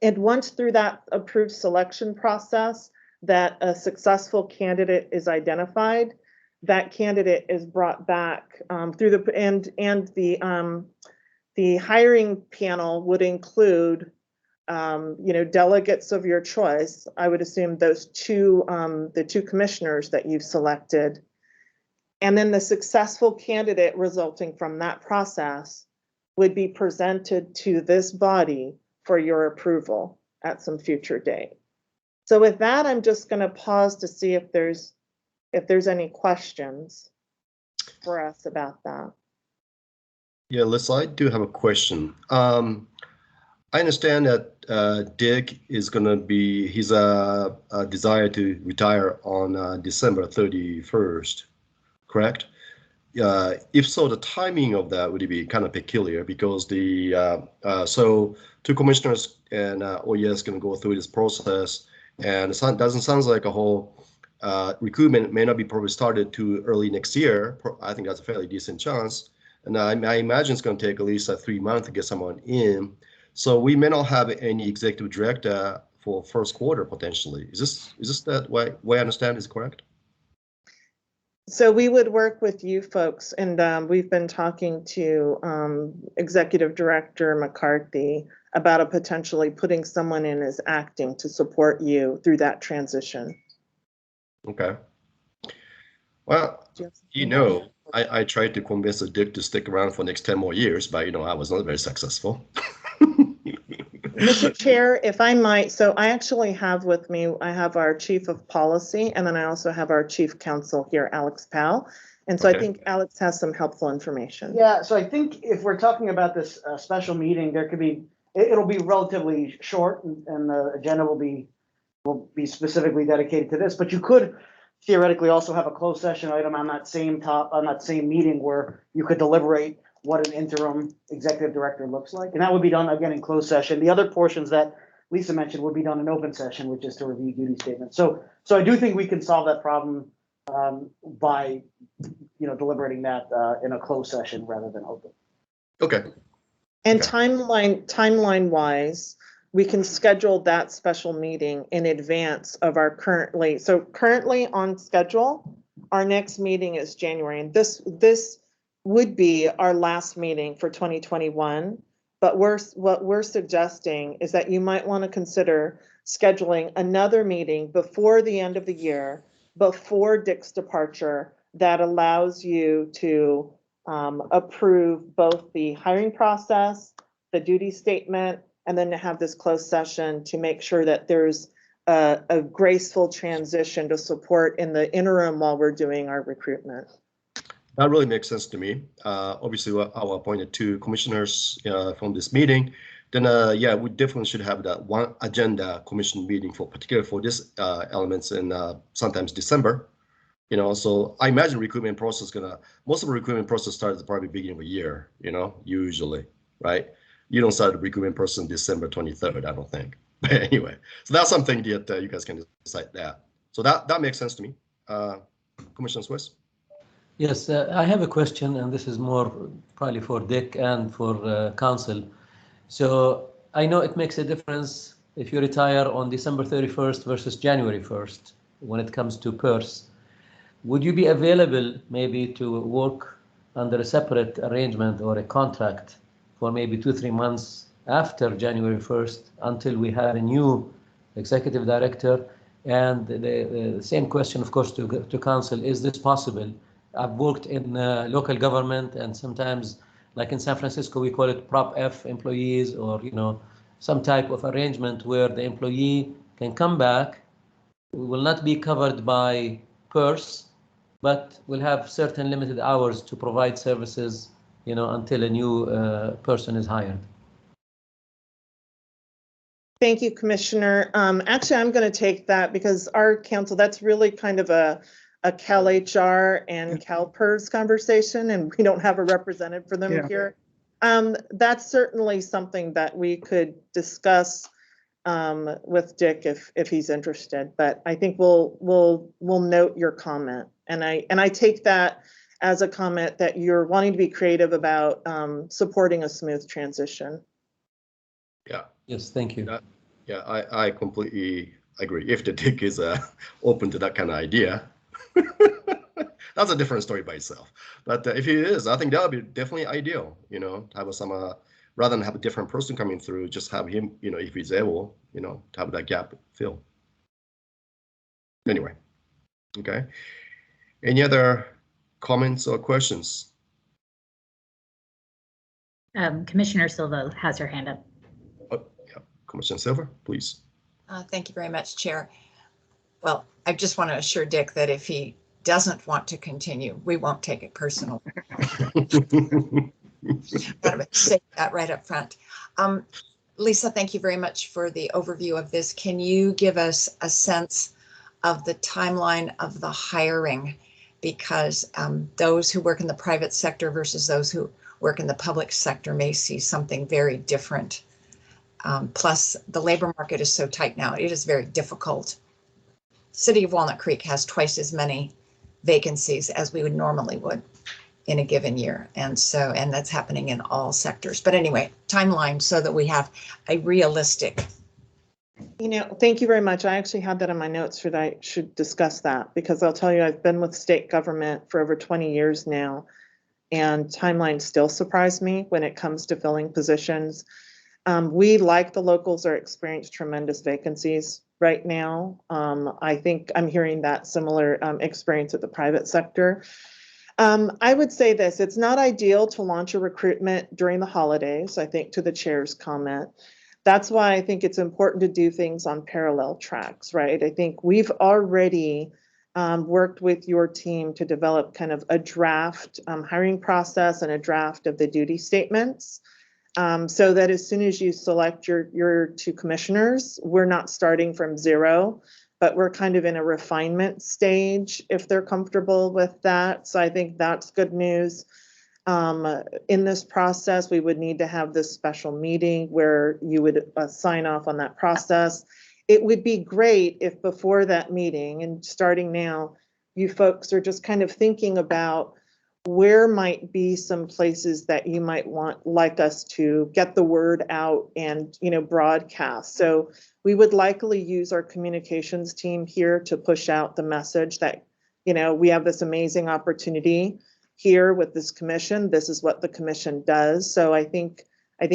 Speaker 12: once through that approved selection process, that a successful candidate is identified, that candidate is brought back through the hiring panel would include delegates of your choice. I would assume those 2 the 2 commissioners that you've selected, and then the successful candidate resulting from that process would be presented to this body for your approval at some future date. So with that, I'm just going to pause to see if there's any questions for us about that.
Speaker 2: Yeah, Liz, I do have a question. I understand that Dick is going to be, he's a desire to retire on December 31st, correct? If so, the timing of that would be kind of peculiar because so 2 commissioners and OES going to go through this process, and it doesn't sound like a whole recruitment may not be probably started too early next year. I think that's a fairly decent chance. And I imagine it's going to take at least 3 months to get someone in. So we may not have any executive director for first quarter potentially. Is this that way I understand is correct?
Speaker 12: So we would work with you folks, and we've been talking to Executive Director McCarthy about potentially putting someone in as acting to support you through that transition.
Speaker 2: Okay. Well, I tried to convince Dick to stick around for the next 10 more years, but I was not very successful.
Speaker 12: Mr. Chair, if I might, so I actually have with me, I have our Chief of Policy, and then I also have our Chief Counsel here, Alex Powell. And so I think Alex has some helpful information.
Speaker 13: Yeah, so I think if we're talking about this special meeting, it'll be relatively short, and the agenda will be specifically dedicated to this. But you could theoretically also have a closed session item on that same meeting where you could deliberate what an interim executive director looks like, and that would be done again in closed session. The other portions that Lisa mentioned would be done in open session, which is to review duty statements. So I do think we can solve that problem by deliberating that in a closed session rather than open.
Speaker 2: Okay.
Speaker 12: And timeline wise, we can schedule that special meeting in advance of our currently on schedule. Our next meeting is January, and this would be our last meeting for 2021. But what we're suggesting is that you might want to consider scheduling another meeting before the end of the year, before Dick's departure, that allows you to approve both the hiring process, the duty statement, and then to have this closed session to make sure that there's a graceful transition to support in the interim while we're doing our recruitment.
Speaker 2: That really makes sense to me. Obviously, I appointed 2 commissioners from this meeting. Then, yeah, we definitely should have that one agenda commission meeting particularly for this elements in sometimes December. You know, so I imagine recruitment process most of the recruitment process starts at probably beginning of a year. You know, usually, right? You don't start the recruitment process December 23rd, I don't think. But anyway, so that's something that you guys can decide that. So that makes sense to me. Commissioner Swiss.
Speaker 10: Yes, I have a question, and this is more probably for Dick and for council. So I know it makes a difference if you retire on December 31st versus January 1st when it comes to PERS. Would you be available maybe to work under a separate arrangement or a contract for maybe 2-3 months after January 1st until we have a new executive director? And the same question, of course, to council, is this possible? I've worked in local government, and sometimes, like in San Francisco, we call it Prop F employees, or some type of arrangement where the employee can come back, will not be covered by PERS, but will have certain limited hours to provide services, until a new person is hired.
Speaker 12: Thank you, Commissioner. Actually, I'm going to take that because our council, that's really kind of a Cal HR and Cal PERS conversation, and we don't have a representative for them here. That's certainly something that we could discuss with Dick if he's interested. But I think we'll note your comment, and I take that as a comment that you're wanting to be creative about supporting a smooth transition.
Speaker 2: Yeah.
Speaker 10: Yes, thank you.
Speaker 2: Yeah, I completely agree. If the Dick is open to that kind of idea, that's a different story by itself. But if he is, I think that would be definitely ideal. Have some rather than have a different person coming through, just have him. If he's able, to have that gap filled. Anyway, okay. Any comments or questions?
Speaker 4: Commissioner Silva has her hand up.
Speaker 2: Yeah, Commissioner Silva, please.
Speaker 14: Thank you very much, Chair. Well, I just want to assure Dick that if he doesn't want to continue, we won't take it personal. Gotta say that right up front. Lisa, thank you very much for the overview of this. Can you give us a sense of the timeline of the hiring? Because those who work in the private sector versus those who work in the public sector may see something very different. Plus, the labor market is so tight now, it is very difficult. City of Walnut Creek has twice as many vacancies as we normally would in a given year. And that's happening in all sectors. But anyway, timeline so that we have a realistic.
Speaker 12: Thank you very much. I actually had that in my notes. I should discuss that, because I'll tell you, I've been with state government for over 20 years now, and timelines still surprise me when it comes to filling positions. We, like the locals, are experiencing tremendous vacancies right now. I think I'm hearing that similar experience at the private sector. I would say this: it's not ideal to launch a recruitment during the holidays, I think, to the chair's comment. That's why I think it's important to do things on parallel tracks, right? I think we've already worked with your team to develop kind of a draft hiring process and a draft of the duty statements, so that as soon as you select your 2 commissioners, we're not starting from zero, but we're kind of in a refinement stage if they're comfortable with that. So I think that's good news. In this process, we would need to have this special meeting where you would sign off on that process. It would be great if before that meeting, and starting now, you folks are just kind of thinking about where might be some places that you might like us to get the word out and, broadcast. So we would likely use our communications team here to push out the message that, we have this amazing opportunity here with this commission. This is what the commission does. So I think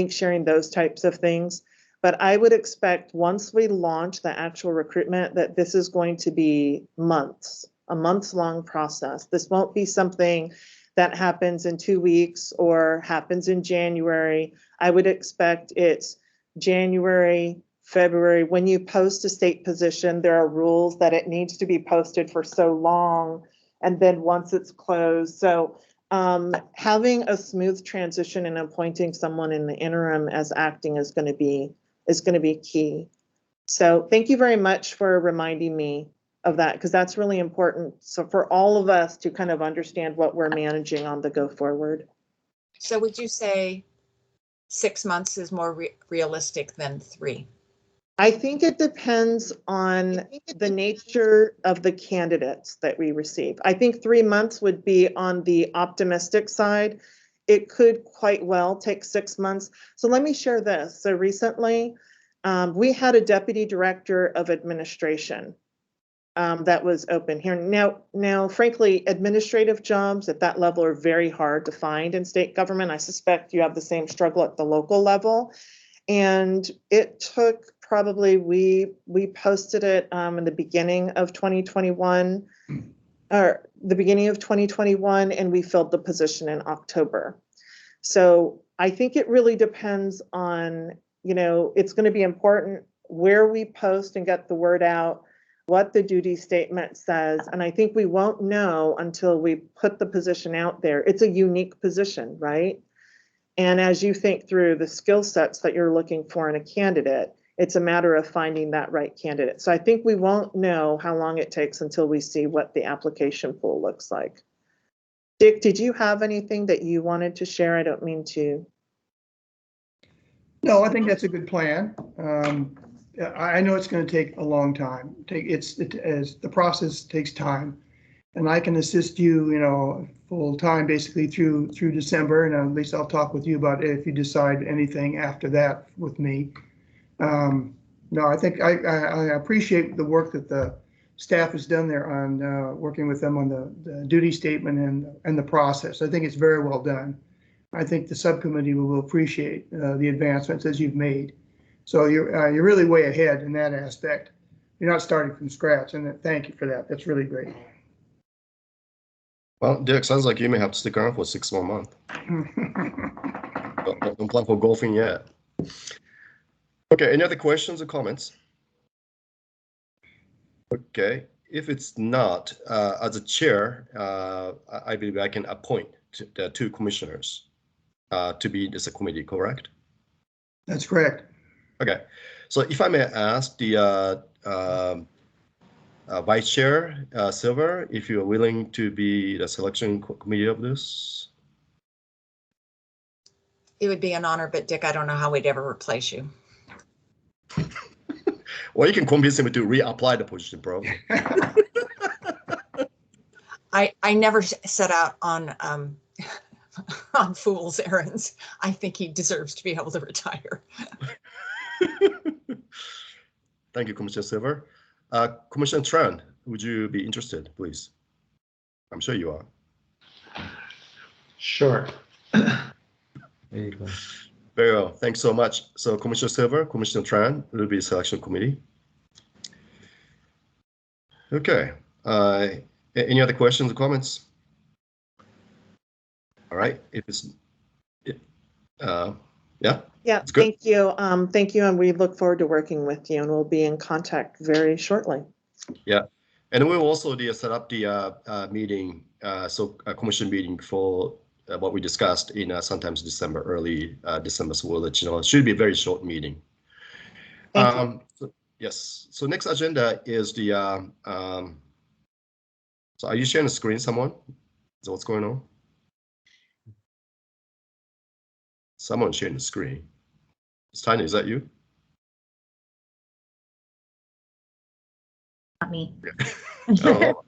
Speaker 12: sharing those types of things. But I would expect once we launch the actual recruitment that this is going to be a months-long process. This won't be something that happens in 2 weeks or happens in January. I would expect it's January, February. When you post a state position, there are rules that it needs to be posted for so long, and then once it's closed. So having a smooth transition and appointing someone in the interim as acting is going to be key. So thank you very much for reminding me of that, because that's really important. So for all of us to kind of understand what we're managing on the go forward.
Speaker 14: So would you say 6 months is more realistic than 3?
Speaker 12: I think it depends on the nature of the candidates that we receive. I think 3 months would be on the optimistic side. It could quite well take 6 months. So let me share this. So recently, we had a deputy director of administration that was open here. Now, frankly, administrative jobs at that level are very hard to find in state government. I suspect you have the same struggle at the local level. And it took probably, we posted it in the beginning of 2021, or the beginning of 2021, and we filled the position in October. So I think it really depends on, it's going to be important where we post and get the word out, what the duty statement says. And I think we won't know until we put the position out there. It's a unique position, right? And as you think through the skill sets that you're looking for in a candidate, it's a matter of finding that right candidate. So I think we won't know how long it takes until we see what the application pool looks like. Dick, did you have anything that you wanted to share? I don't mean to.
Speaker 9: No, I think that's a good plan. I know it's going to take a long time. As the process takes time, and I can assist you, full time basically through December, and at least I'll talk with you about it if you decide anything after that with me. No, I think I appreciate the work that the staff has done there on working with them on the duty statement and the process. I think it's very well done. I think the subcommittee will appreciate the advancements as you've made. So you're really way ahead in that aspect. You're not starting from scratch, and thank you for that. That's really great.
Speaker 2: Well, Dick, sounds like you may have to stick around for 6 more months. Don't plan for golfing yet. Okay, any other questions or comments? Okay, if it's not, as a chair, I believe I can appoint the 2 commissioners to be in this committee, correct?
Speaker 9: That's correct.
Speaker 2: Okay, so if I may ask the Vice Chair Silver, if you're willing to be the selection committee of this?
Speaker 14: It would be an honor, but Dick, I don't know how we'd ever replace you.
Speaker 2: Well, you can convince him to reapply the position, bro.
Speaker 14: I never set out on on fool's errands. I think he deserves to be able to retire.
Speaker 2: Thank you, Commissioner Silver. Commissioner Tran, would you be interested, please? I'm sure you are.
Speaker 11: Sure.
Speaker 10: Very good.
Speaker 2: Very well. Thanks so much. So Commissioner Silver, Commissioner Tran will be selection committee. Okay. Any other questions or comments? All right. If it's, yeah.
Speaker 12: Yeah, thank you. Thank you. And we look forward to working with you, and we'll be in contact very shortly.
Speaker 2: Yeah. And we'll also set up the meeting, a commission meeting for what we discussed in sometimes December, early December. So we'll let you know. It should be a very short meeting. So, yes. So next agenda is the. So are you sharing the screen, someone? Is that what's going on? Someone sharing the screen. It's Tiny, is that you?
Speaker 4: me.
Speaker 2: Oh,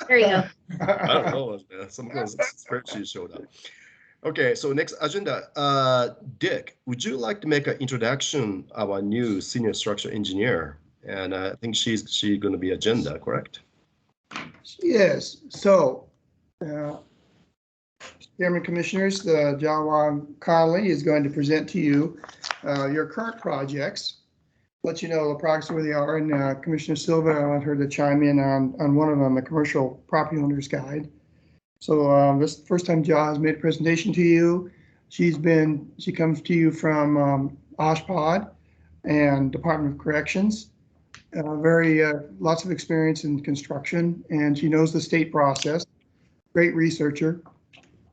Speaker 4: There you go.
Speaker 2: I don't know. Some kind of spreadsheet showed up. Okay, so next agenda. Dick, would you like to make an introduction of our new senior structural engineer? And I think she's going to be agenda, correct?
Speaker 9: Yes, so, Chairman Commissioners, John Conley is going to present to you your current projects, let you know approximately where they are, and Commissioner Silva, I want her to chime in on one of them, the Commercial Property Owner's Guide. So this is the first time John has made a presentation to you. She comes to you from OSHPD and Department of Corrections. Lots of experience in construction, and she knows the state process. Great researcher,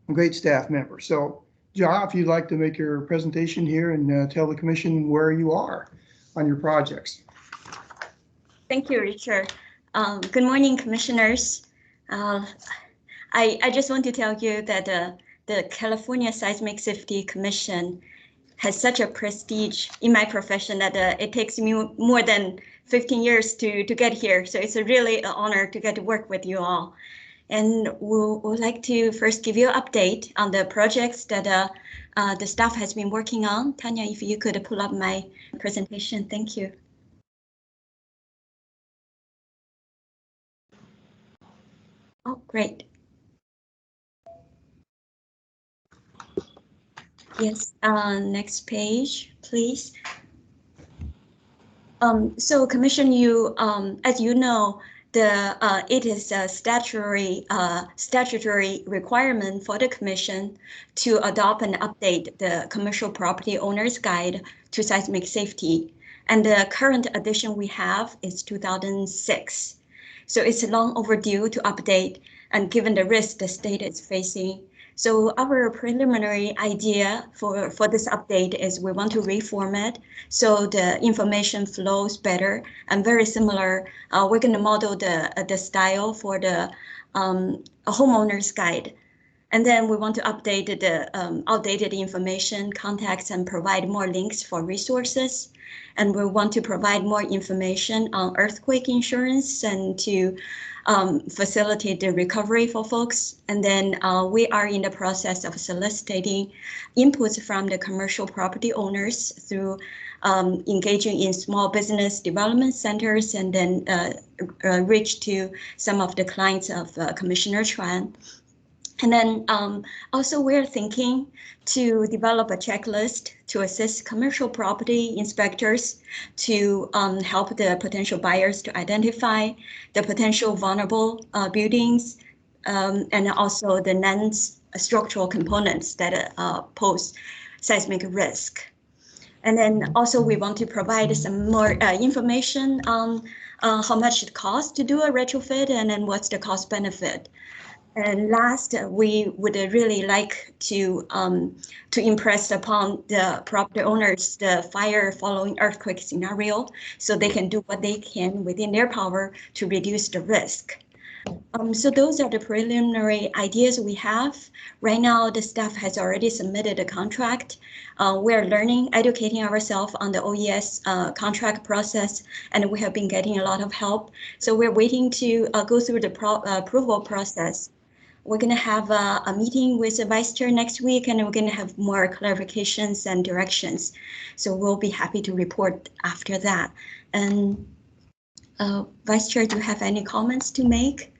Speaker 9: a great staff member. So, Ja, if you'd like to make your presentation here and tell the commission where you are on your projects.
Speaker 15: Thank you, Richard. Good morning, commissioners. I just want to tell you that the California Seismic Safety Commission has such a prestige in my profession that it takes me more than 15 years to get here. So it's really an honor to get to work with you all. And we'll like to first give you an update on the projects that the staff has been working on. Tanya, if you could pull up my presentation, thank you. Oh, great. Yes, next page, please. So Commission, you, as you know, it is a statutory requirement for the Commission to adopt and update the Commercial Property Owner's Guide to Seismic Safety. And the current edition we have is 2006. So it's long overdue to update, and given the risk the state is facing. So our preliminary idea for this update is we want to reformat so the information flows better and very similar. We're going to model the style for the homeowner's guide. And then we want to update the outdated information, contacts, and provide more links for resources. And we want to provide more information on earthquake insurance and to facilitate the recovery for folks. And then we are in the process of soliciting inputs from the commercial property owners through engaging in small business development centers, and then reach to some of the clients of Commissioner Tran. And then also we're thinking to develop a checklist to assist commercial property inspectors to help the potential buyers to identify the potential vulnerable buildings and also the non-structural components that pose seismic risk. And then also we want to provide some more information on how much it costs to do a retrofit, and then what's the cost benefit. And last, we would really like to impress upon the property owners the fire following earthquake scenario, so they can do what they can within their power to reduce the risk. So those are the preliminary ideas we have. Right now, the staff has already submitted a contract. We're learning, educating ourselves on the OES contract process, and we have been getting a lot of help. So we're waiting to go through the approval process. We're going to have a meeting with the Vice Chair next week, and we're going to have more clarifications and directions. So we'll be happy to report after that. And Vice Chair, do you have any comments to make?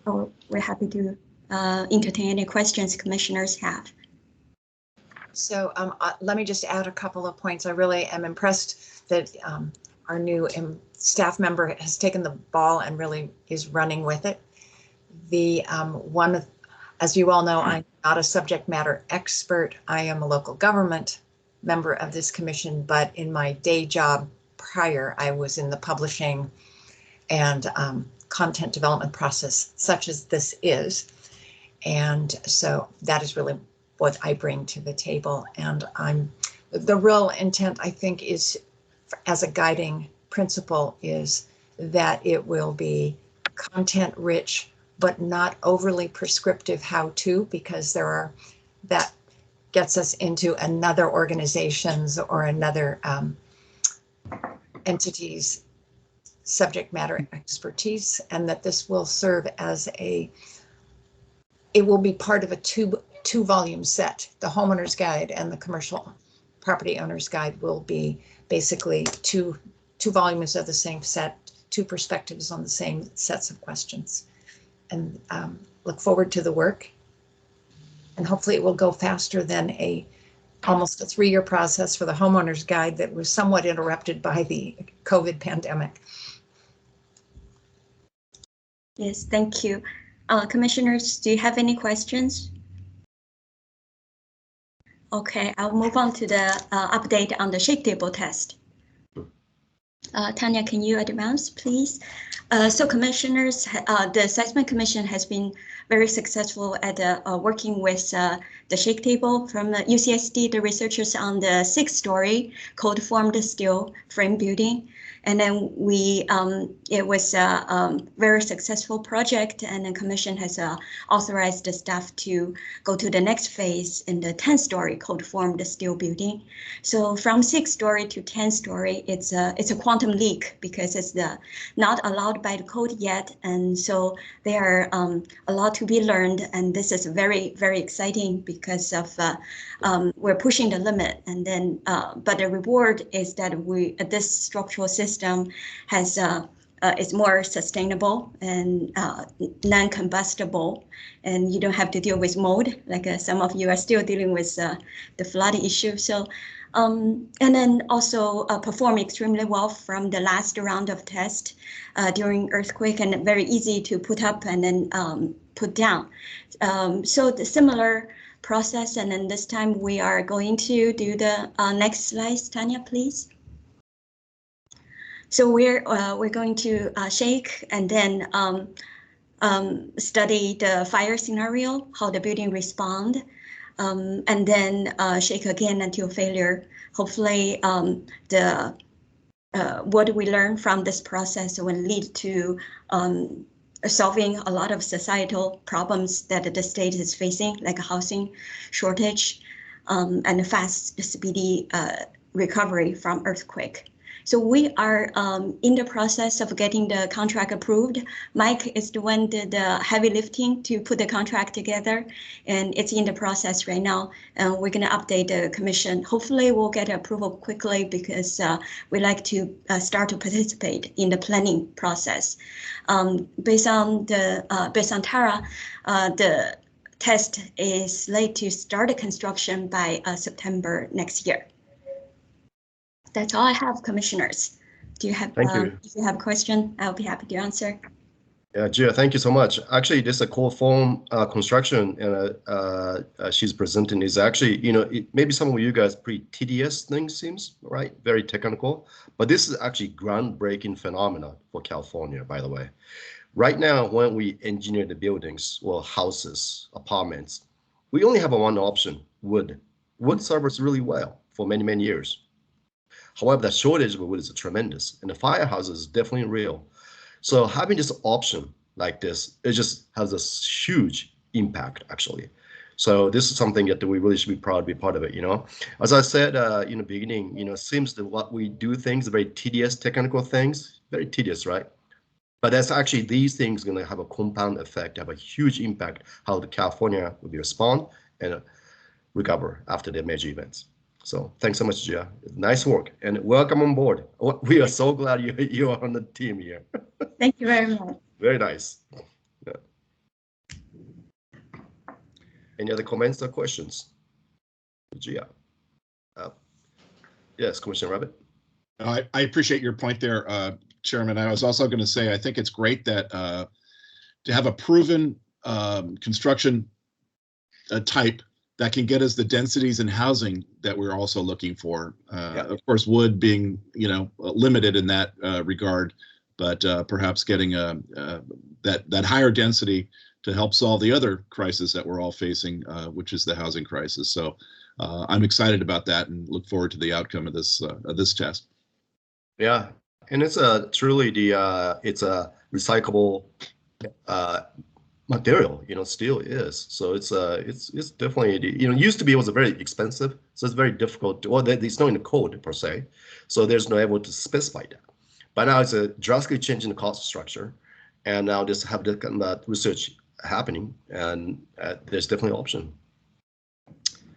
Speaker 15: Or we're happy to entertain any questions commissioners have.
Speaker 14: So let me just add a couple of points. I really am impressed that our new staff member has taken the ball and really is running with it. As you all know, I'm not a subject matter expert. I am a local government member of this commission, but in my day job prior, I was in the publishing and content development process, such as this is. And so that is really what I bring to the table. And the real intent, I think, is, as a guiding principle, is that it will be content rich, but not overly prescriptive how-to, because that gets us into another organization's or another entity's subject matter expertise, and that this will serve as it will be part of a two volume set. The homeowner's guide and the commercial property owner's guide will be basically two volumes of the same set, two perspectives on the same sets of questions. And look forward to the work. And hopefully it will go faster than almost a 3-year process for the homeowner's guide that was somewhat interrupted by the COVID pandemic.
Speaker 15: Yes, thank you. Commissioners, do you have any questions? Okay, I'll move on to the update on the shake table test. Tanya, can you advance, please? So commissioners, the Seismic Commission has been very successful at working with the shake table from the UCSD, the researchers on the 6-story cold formed steel frame building. And then it was a very successful project, and the commission has authorized the staff to go to the next phase in the 10-story cold formed steel building. So from 6-story to 10-story, it's a quantum leak because it's not allowed by the code yet, and so there are a lot to be learned, and this is very, very exciting because of we're pushing the limit, and then but the reward is that this structural system is more sustainable and non-combustible, and you don't have to deal with mold like some of you are still dealing with the flood issue. So and then also perform extremely well from the last round of test during earthquake, and very easy to put up and then put down. So the similar process, and then this time we are going to do the next slide, Tanya, please. So we're going to shake and then study the fire scenario, how the building respond, and then shake again until failure. Hopefully, what we learn from this process will lead to solving a lot of societal problems that the state is facing, like a housing shortage and a fast, speedy recovery from earthquake. So we are in the process of getting the contract approved. Mike is the one that did the heavy lifting to put the contract together, and it's in the process right now. And we're going to update the commission. Hopefully we'll get approval quickly because we like to start to participate in the planning process. Based on Tara, the test is slated to start the construction by September next year. That's all I have, commissioners. Do you have?
Speaker 2: Thank you.
Speaker 15: If you have a question, I'll be happy to answer.
Speaker 2: Yeah, Gia, thank you so much. Actually, this is a cold form construction, and she's presenting is actually, maybe some of you guys pretty tedious thing seems, right? Very technical, but this is actually groundbreaking phenomena for California, by the way. Right now, when we engineer the buildings, well, houses, apartments, we only have one option: wood. Wood serves really well for many, many years. However, the shortage of wood is tremendous, and the firehouse is definitely real. So having this option like this, it just has a huge impact, actually. So this is something that we really should be proud to be part of it. As I said in the beginning, it seems that what we do things, very tedious technical things, very tedious, right? But that's actually these things going to have a compound effect, have a huge impact how the California will respond and recover after the major events. So thanks so much, Gia. Nice work and welcome on board. We are so glad you are on the team here.
Speaker 15: Thank you very much.
Speaker 2: Very nice. Yeah. Any other comments or questions? Gia. Yes, Commissioner Rabbit.
Speaker 3: I appreciate your point there, Chairman. I was also going to say, I think it's great that to have a proven construction type that can get us the densities in housing that we're also looking for. Of course, wood being, limited in that regard, but perhaps getting that higher density to help solve the other crisis that we're all facing, which is the housing crisis. So I'm excited about that and look forward to the outcome of this test. Yeah,
Speaker 2: and it's truly it's a recyclable material, steel is. So it's definitely, it used to be, it was very expensive. So it's very difficult to, it's not in the code per se. So there's no able to specify that. By now, it's a drastically changing the cost structure, and now just have the kind of research happening, and there's definitely an option.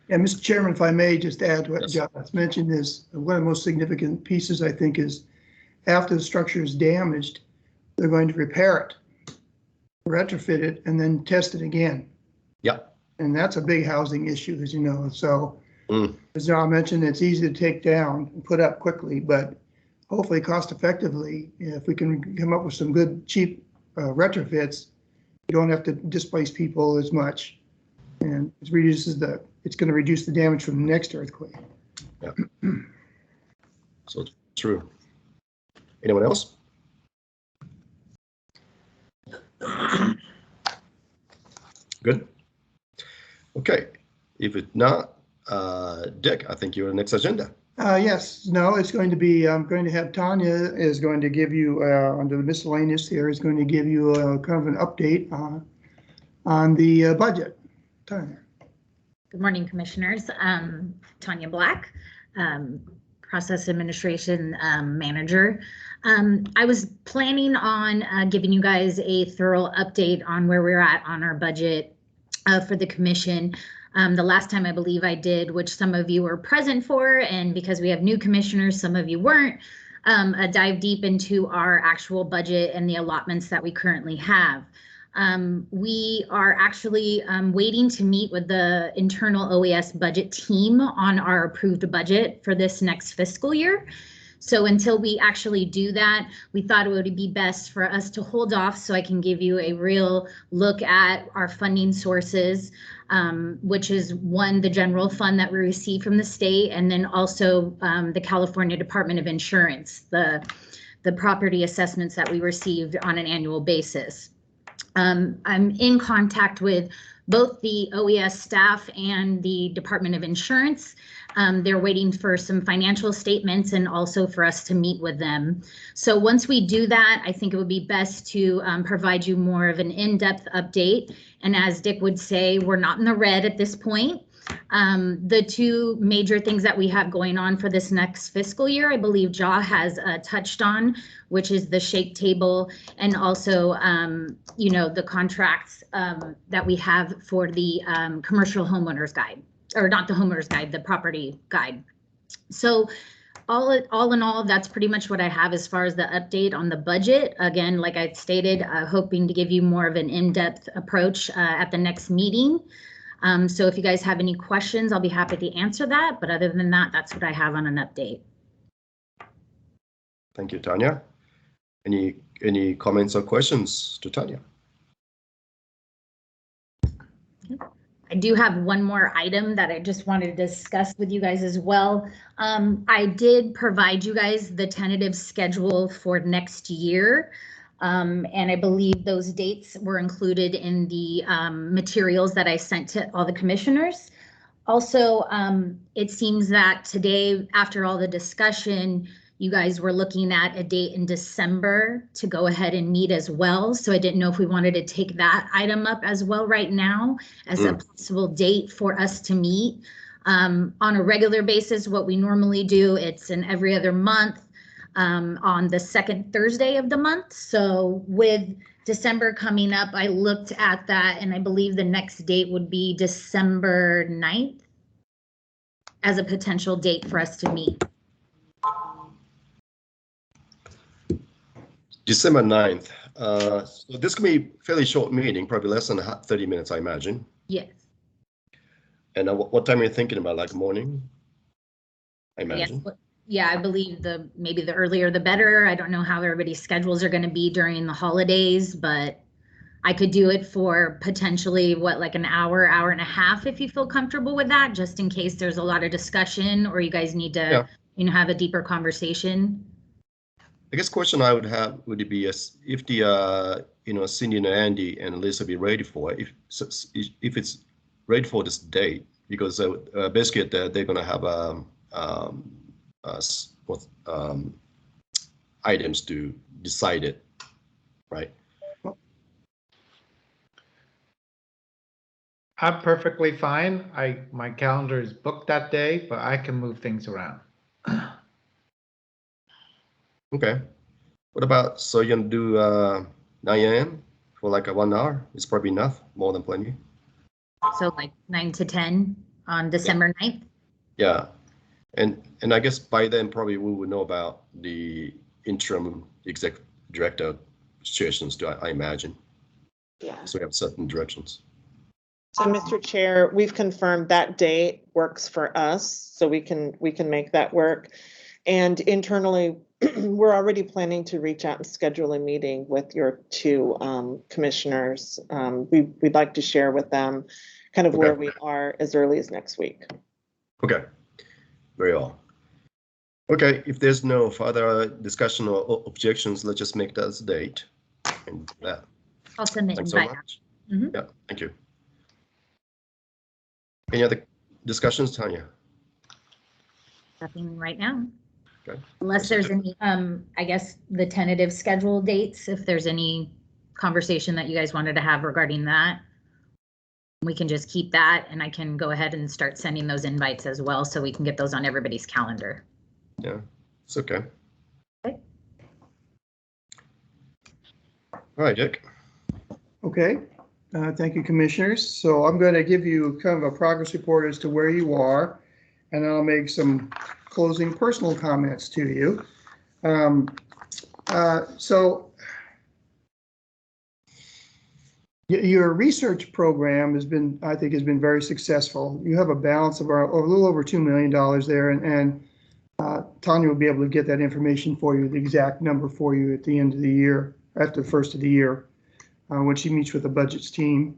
Speaker 9: And Mr. Chairman, if I may just add what John has mentioned, is one of the most significant pieces, I think, is after the structure is damaged, they're going to repair it, retrofit it, and then test it again.
Speaker 2: Yeah.
Speaker 9: And that's a big housing issue, as you know. So as John mentioned, it's easy to take down and put up quickly, but hopefully cost effectively, if we can come up with some good, cheap retrofits, you don't have to displace people as much. And it reduces it's going to reduce the damage from the next earthquake.
Speaker 2: Yeah. So true. Anyone else? Good. Okay. If it's not, Dick, I think you're on the next agenda.
Speaker 9: Yes. No, it's going to be, I'm going to have Tanya is going to give you, under the miscellaneous here, is going to give you kind of an update on the budget. Tanya.
Speaker 4: Good morning, Commissioners. Tanya Black, Process Administration Manager. I was planning on giving you guys a thorough update on where we're at on our budget for the Commission. The last time I believe I did, which some of you were present for, and because we have new commissioners, some of you weren't, a dive deep into our actual budget and the allotments that we currently have. We are actually waiting to meet with the internal OAS budget team on our approved budget for this next fiscal year. So until we actually do that, we thought it would be best for us to hold off so I can give you a real look at our funding sources, which is one, the general fund that we receive from the state, and then also the California Department of Insurance, the property assessments that we received on an annual basis. I'm in contact with both the OES staff and the Department of Insurance. They're waiting for some financial statements and also for us to meet with them. So once we do that, I think it would be best to provide you more of an in-depth update. And as Dick would say, we're not in the red at this point. The two major things that we have going on for this next fiscal year, I believe Jaw has touched on, which is the shake table and also, the contracts that we have for the commercial homeowners guide, or not the homeowners guide, the property guide. So all in all, that's pretty much what I have as far as the update on the budget. Again, like I stated, hoping to give you more of an in-depth approach at the next meeting. So if you guys have any questions, I'll be happy to answer that. But other than that, that's what I have on an update.
Speaker 2: Thank you, Tanya. Any comments or questions to Tanya?
Speaker 4: I do have one more item that I just wanted to discuss with you guys as well. I did provide you guys the tentative schedule for next year. And I believe those dates were included in the materials that I sent to all the commissioners. Also, it seems that today, after all the discussion, you guys were looking at a date in December to go ahead and meet as well. So I didn't know if we wanted to take that item up as well right now as a possible date for us to meet. On a regular basis, what we normally do, it's an every other month on the second Thursday of the month. So with December coming up, I looked at that and I believe the next date would be December 9th as a potential date for us to meet.
Speaker 2: December 9th. So this could be a fairly short meeting, probably less than 30 minutes, I imagine.
Speaker 4: Yes.
Speaker 2: And what time are you thinking about? Like morning, I imagine.
Speaker 4: Yes. Yeah, I believe maybe the earlier the better. I don't know how everybody's schedules are going to be during the holidays, but I could do it for potentially like an hour, hour and a half if you feel comfortable with that, just in case there's a lot of discussion or you guys need to, have a deeper conversation.
Speaker 2: I guess question I would have would be if the Cindy and Andy and Lisa be ready for it, if it's ready for this date, because basically they're gonna have items to decide it, right?
Speaker 11: I'm perfectly fine. My calendar is booked that day, but I can move things around.
Speaker 2: Okay. What about, so you're gonna do 9 a.m. for like a 1 hour? It's probably enough, more than plenty.
Speaker 4: So like 9 to 10 on December 9th?
Speaker 2: Yeah, and I guess by then probably we will know about the interim exec director situations, I imagine.
Speaker 12: Yeah.
Speaker 2: So we have certain directions.
Speaker 12: So, Mr. Chair, we've confirmed that date works for us, so we can make that work. And internally, we're already planning to reach out and schedule a meeting with your two commissioners. We'd like to share with them kind of where we are as early as next week.
Speaker 2: Okay, very well. Okay, if there's no further discussion or objections, let's just make that as a date. And that.
Speaker 4: I'll send the
Speaker 2: Thanks
Speaker 4: invite.
Speaker 2: so much.
Speaker 4: Mhm.
Speaker 2: Yeah, thank you. Any other discussions, Tanya?
Speaker 4: Nothing right now.
Speaker 2: Okay.
Speaker 4: Unless there's any, I guess, the tentative schedule dates, if there's any conversation that you guys wanted to have regarding that. We can just keep that, and I can go ahead and start sending those invites as well, so we can get those on everybody's calendar.
Speaker 2: Yeah, it's okay.
Speaker 4: Okay.
Speaker 2: All right, Dick.
Speaker 9: Okay, thank you, commissioners. So I'm going to give you kind of a progress report as to where you are, and then I'll make some closing personal comments to you. So your research program has been, I think, has been very successful. You have a balance of a little over $2 million there, and Tanya will be able to get that information for you, the exact number for you at the end of the year, at the first of the year, when she meets with the budgets team.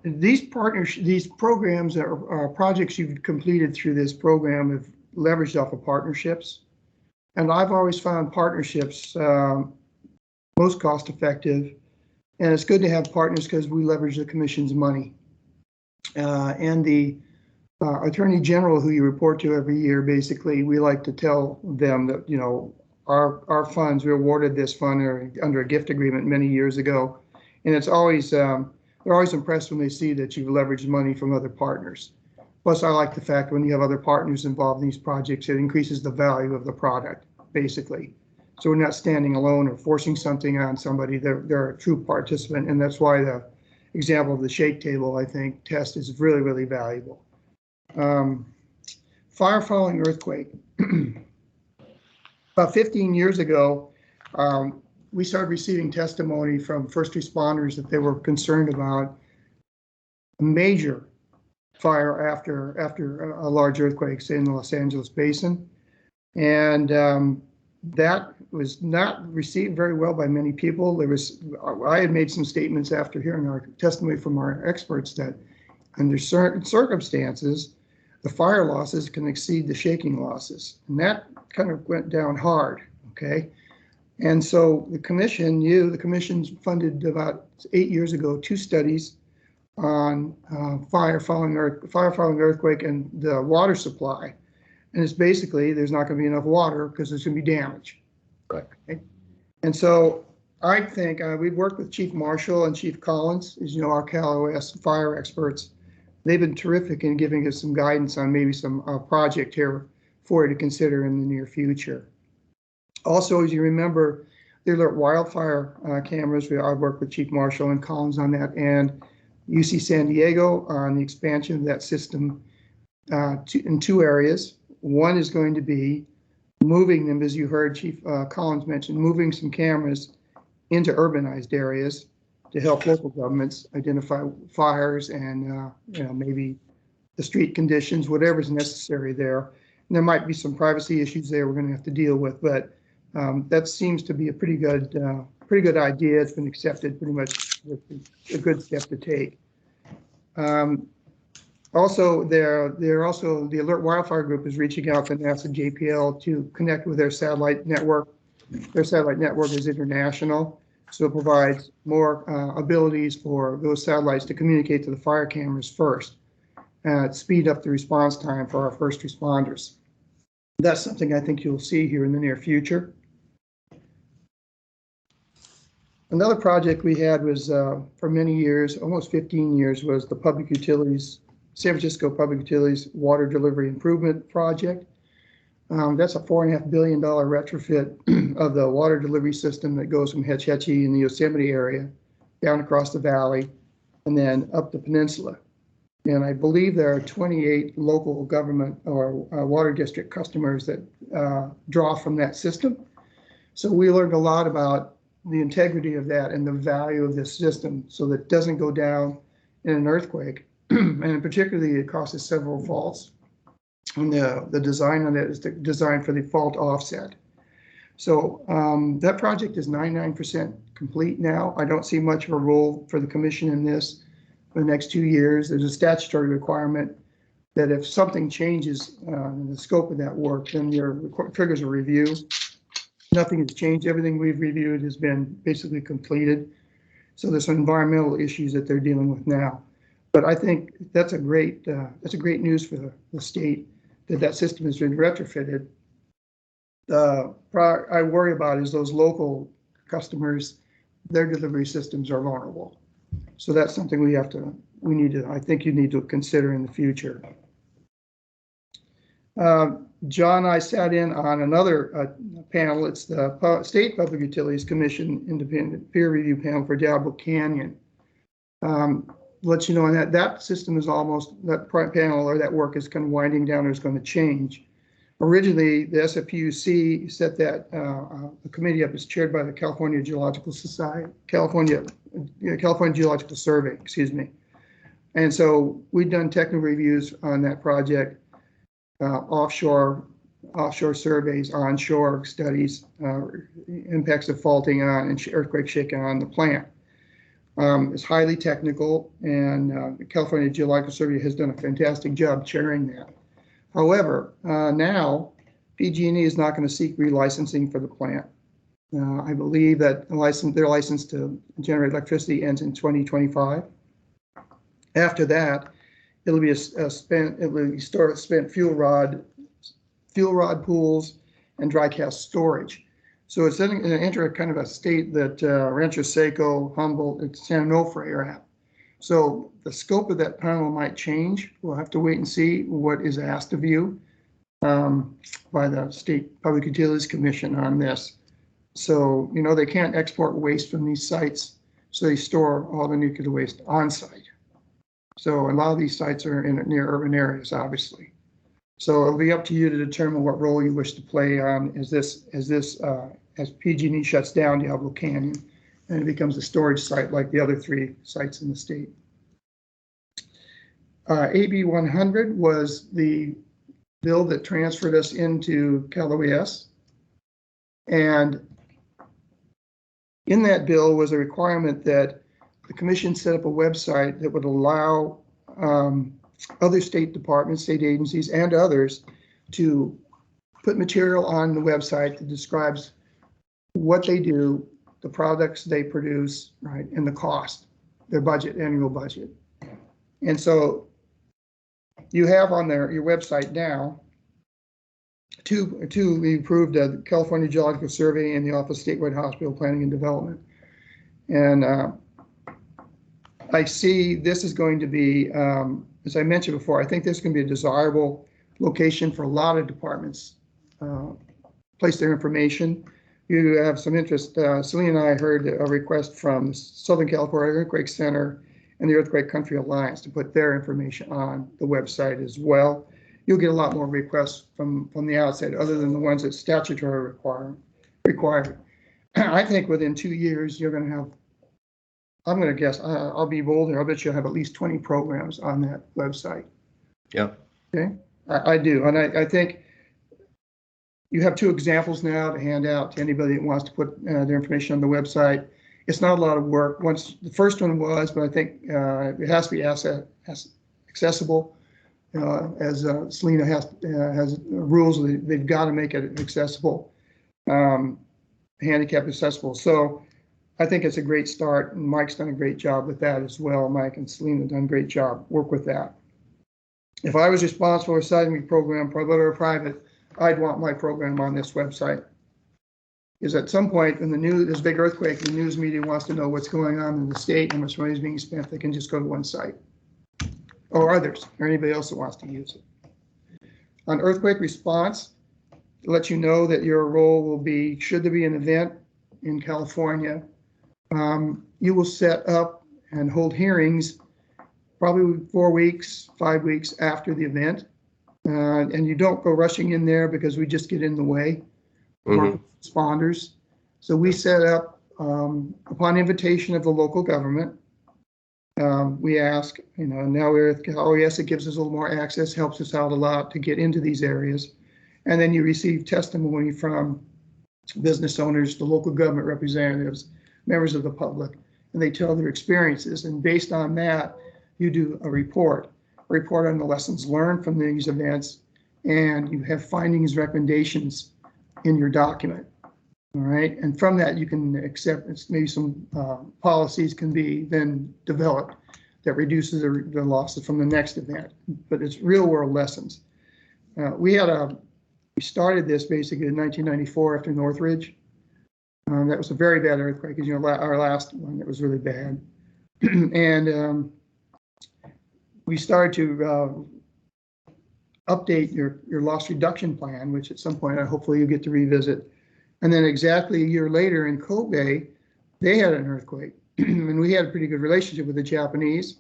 Speaker 9: These programs are projects you've completed through this program have leveraged off of partnerships. And I've always found partnerships most cost effective. And it's good to have partners because we leverage the commission's money. And the Attorney General, who you report to every year, basically, we like to tell them that, you know, our funds, we awarded this fund under a gift agreement many years ago. And it's always, they're always impressed when they see that you've leveraged money from other partners. Plus, I like the fact when you have other partners involved in these projects, it increases the value of the product, basically. So we're not standing alone or forcing something on somebody. They're a true participant, and that's why the example of the shake table, I think, test is really, really valuable. Fire following earthquake. About 15 years ago, we started receiving testimony from first responders that they were concerned about a major fire after a large earthquake, say in the Los Angeles basin. And that was not received very well by many people. I had made some statements after hearing our testimony from our experts that under certain circumstances, the fire losses can exceed the shaking losses. And that kind of went down hard, okay? And so the commission, the commission's funded about 8 years ago, 2 studies on fire following earthquake and the water supply. And it's basically, there's not gonna be enough water because there's gonna be damage.
Speaker 2: Right.
Speaker 9: Okay? And so I think we've worked with Chief Marshall and Chief Collins, as you know, our Cal OS fire experts. They've been terrific in giving us some guidance on maybe some project here for you to consider in the near future. Also, as you remember, the alert wildfire cameras, I've worked with Chief Marshall and Collins on that, and UC San Diego on the expansion of that system in 2 areas. One is going to be moving them, as you heard Chief Collins mention, moving some cameras into urbanized areas to help local governments identify fires and maybe the street conditions, whatever's necessary there. And there might be some privacy issues there we're going to have to deal with, but that seems to be a pretty good idea. It's been accepted pretty much with a good step to take. Also, the Alert Wildfire Group is reaching out to NASA JPL to connect with their satellite network. Their satellite network is international, so it provides more abilities for those satellites to communicate to the fire cameras first, speed up the response time for our first responders. That's something I think you'll see here in the near future. Another project we had was for many years, almost 15 years, was the San Francisco Public Utilities Water Delivery Improvement Project. That's a $4.5 billion retrofit of the water delivery system that goes from Hetch Hetchy in the Yosemite area down across the valley and then up the peninsula. And I believe there are 28 local government or water district customers that draw from that system. So we learned a lot about the integrity of that and the value of this system so that it doesn't go down in an earthquake. And particularly it causes several faults. And the design on it is designed for the fault offset. So that project is 99% complete now. I don't see much of a role for the commission in this for the next 2 years. There's a statutory requirement that if something changes in the scope of that work, then triggers a review. Nothing has changed. Everything we've reviewed has been basically completed. So there's some environmental issues that they're dealing with now. But I think that's a great news for the state that system has been retrofitted. I worry about is those local customers, their delivery systems are vulnerable. So that's something I think you need to consider in the future. John and I sat in on another panel. It's the State Public Utilities Commission Independent Peer Review Panel for Diablo Canyon. Let you know on that system is almost, that panel or that work is kind of winding down or is going to change. Originally, the SFPUC set that the committee up as chaired by the California Geological Society, California Geological Survey, excuse me. And so we've done technical reviews on that project, offshore surveys, onshore studies, impacts of faulting on and earthquake shaking on the plant. It's highly technical, and the California Geological Survey has done a fantastic job chairing that. However, now PG&E is not going to seek relicensing for the plant. I believe that their license to generate electricity ends in 2025. After that, it'll be spent fuel rod pools and dry cast storage. So it's going to enter a kind of a state that Rancho Seco, Humboldt, and San Onofre are at. So the scope of that panel might change. We'll have to wait and see what is asked of you by the State Public Utilities Commission on this. So, they can't export waste from these sites, so they store all the nuclear waste on site. So a lot of these sites are near urban areas, obviously. So it'll be up to you to determine what role you wish to play on as PG&E shuts down Diablo Canyon and it becomes a storage site like the other 3 sites in the state. AB 100 was the bill that transferred us into Cal OES. And in that bill was a requirement that the commission set up a website that would allow other state departments, state agencies, and others to put material on the website that describes what they do, the products they produce, right, and the cost, their budget, annual budget. And so you have on your website now we approved the California Geological Survey and the Office of Statewide Hospital Planning and Development. And I see this is going to be, as I mentioned before, I think this is going to be a desirable location for a lot of departments, place their information. You have some interest. Celine and I heard a request from Southern California Earthquake Center and the Earthquake Country Alliance to put their information on the website as well. You'll get a lot more requests from the outside other than the ones that statutory required. I think within 2 years, you're going to have, I'm going to guess, I'll be bold and I'll bet you'll have at least 20 programs on that website.
Speaker 2: Yeah.
Speaker 9: Okay, I do. And I think you have 2 examples now to hand out to anybody that wants to put their information on the website. It's not a lot of work. The first one was, but I think it has to be accessible. As Selena has rules, they've got to make it accessible, handicap accessible. So I think it's a great start, and Mike's done a great job with that as well. Mike and Selena have done a great job. Work with that. If I was responsible for a seismic program, public or private, I'd want my program on this website. Because at some point in this big earthquake, the news media wants to know what's going on in the state and how much money is being spent. They can just go to one site. Or others, or anybody else that wants to use it. On earthquake response, let you know that your role will be, should there be an event in California, you will set up and hold hearings probably 4 weeks, 5 weeks after the event. And you don't go rushing in there because we just get in the way of our responders. So we set up, upon invitation of the local government, we ask, now with OES, it gives us a little more access, helps us out a lot to get into these areas. And then you receive testimony from business owners, the local government representatives, members of the public, and they tell their experiences. And based on that, you do a report on the lessons learned from these events, and you have findings, recommendations in your document. All right, and from that you can accept maybe some policies can be then developed that reduces the losses from the next event. But it's real world lessons. We started this basically in 1994 after Northridge. That was a very bad earthquake, as you know, our last one that was really bad. And we started to update your loss reduction plan, which at some point hopefully you get to revisit. And then exactly a year later in Kobe, they had an earthquake. And we had a pretty good relationship with the Japanese.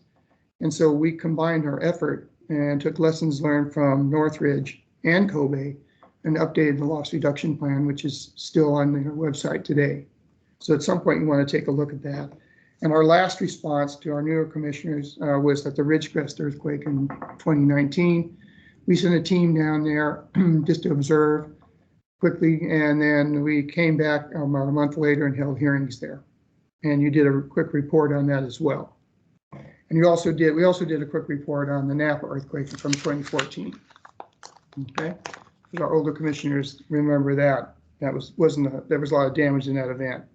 Speaker 9: And so we combined our effort and took lessons learned from Northridge and Kobe and updated the loss reduction plan, which is still on their website today. So at some point you want to take a look at that. And our last response to our newer commissioners was at the Ridgecrest earthquake in 2019. We sent a team down there just to observe quickly, and then we came back about a month later and held hearings there. And you did a quick report on that as well. And we also did a quick report on the Napa earthquake from 2014. Okay, our older commissioners remember that. There was a lot of damage in that event.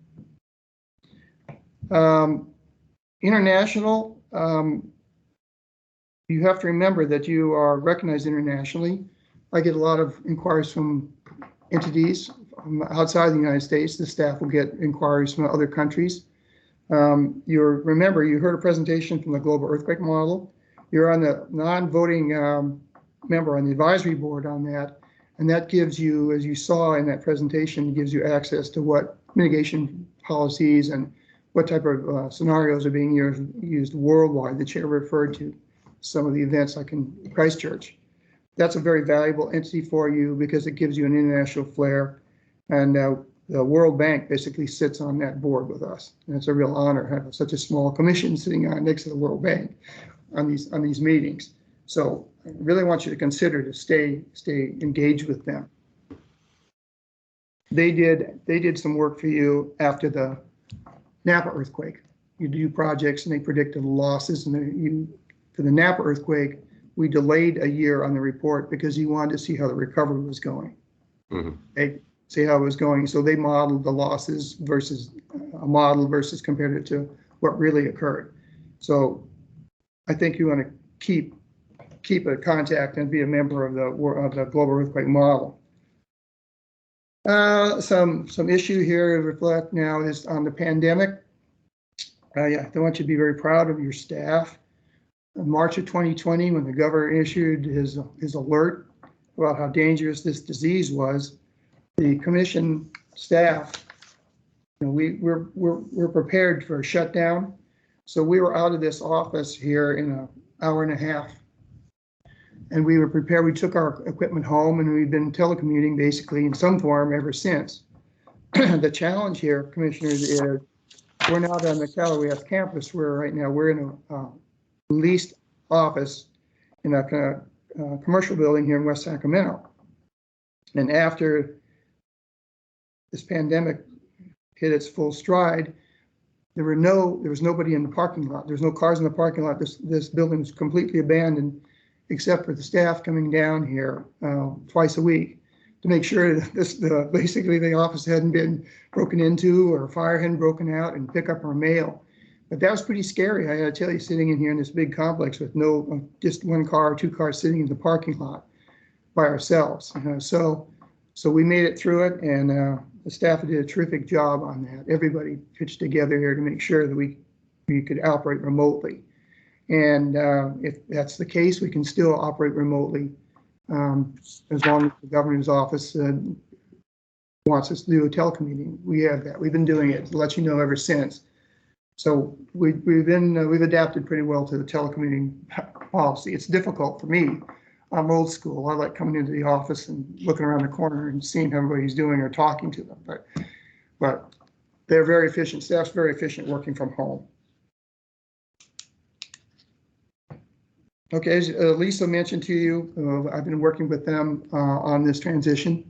Speaker 9: International, you have to remember that you are recognized internationally. I get a lot of inquiries from entities outside the United States. The staff will get inquiries from other countries. Remember, you heard a presentation from the Global Earthquake Model. You're on the non-voting member on the advisory board on that. And that gives you, as you saw in that presentation, gives you access to what mitigation policies and what type of scenarios are being used worldwide. The chair referred to some of the events like in Christchurch. That's a very valuable entity for you because it gives you an international flair. And the World Bank basically sits on that board with us. And it's a real honor to have such a small commission sitting on next to the World Bank on these meetings. So I really want you to consider to stay engaged with them. They did some work for you after the Napa earthquake. You do projects and they predicted the losses, and for the Napa earthquake, we delayed a year on the report because you wanted to see how the recovery was going. They see how it was going. So they modeled the losses versus a model versus compared it to what really occurred. So I think you want to keep a contact and be a member of the Global Earthquake Model. Some issue here to reflect now is on the pandemic. I want you to be very proud of your staff. In March of 2020, when the governor issued his alert about how dangerous this disease was, the commission staff, we're prepared for a shutdown. So we were out of this office here in an hour and a half. And we were prepared. We took our equipment home and we've been telecommuting basically in some form ever since. The challenge here, commissioners, is we're not on the Cal OES campus. Right now we're in a leased office in a commercial building here in West Sacramento. And after this pandemic hit its full stride, there was nobody in the parking lot. There's no cars in the parking lot. This building was completely abandoned, except for the staff coming down here twice a week to make sure that basically the office hadn't been broken into or a fire hadn't broken out and pick up our mail. But that was pretty scary. I got to tell you, sitting in here in this big complex with just one car or two cars sitting in the parking lot by ourselves. So we made it through it, and the staff did a terrific job on that. Everybody pitched together here to make sure that we could operate remotely. And if that's the case, we can still operate remotely as long as the governor's office wants us to do a telecommuting. We have that. We've been doing it to let you know ever since. So we've adapted pretty well to the telecommuting policy. It's difficult for me. I'm old school. I like coming into the office and looking around the corner and seeing how everybody's doing or talking to them. But they're very efficient. Staff's very efficient working from home. Okay, as Lisa mentioned to you, I've been working with them on this transition.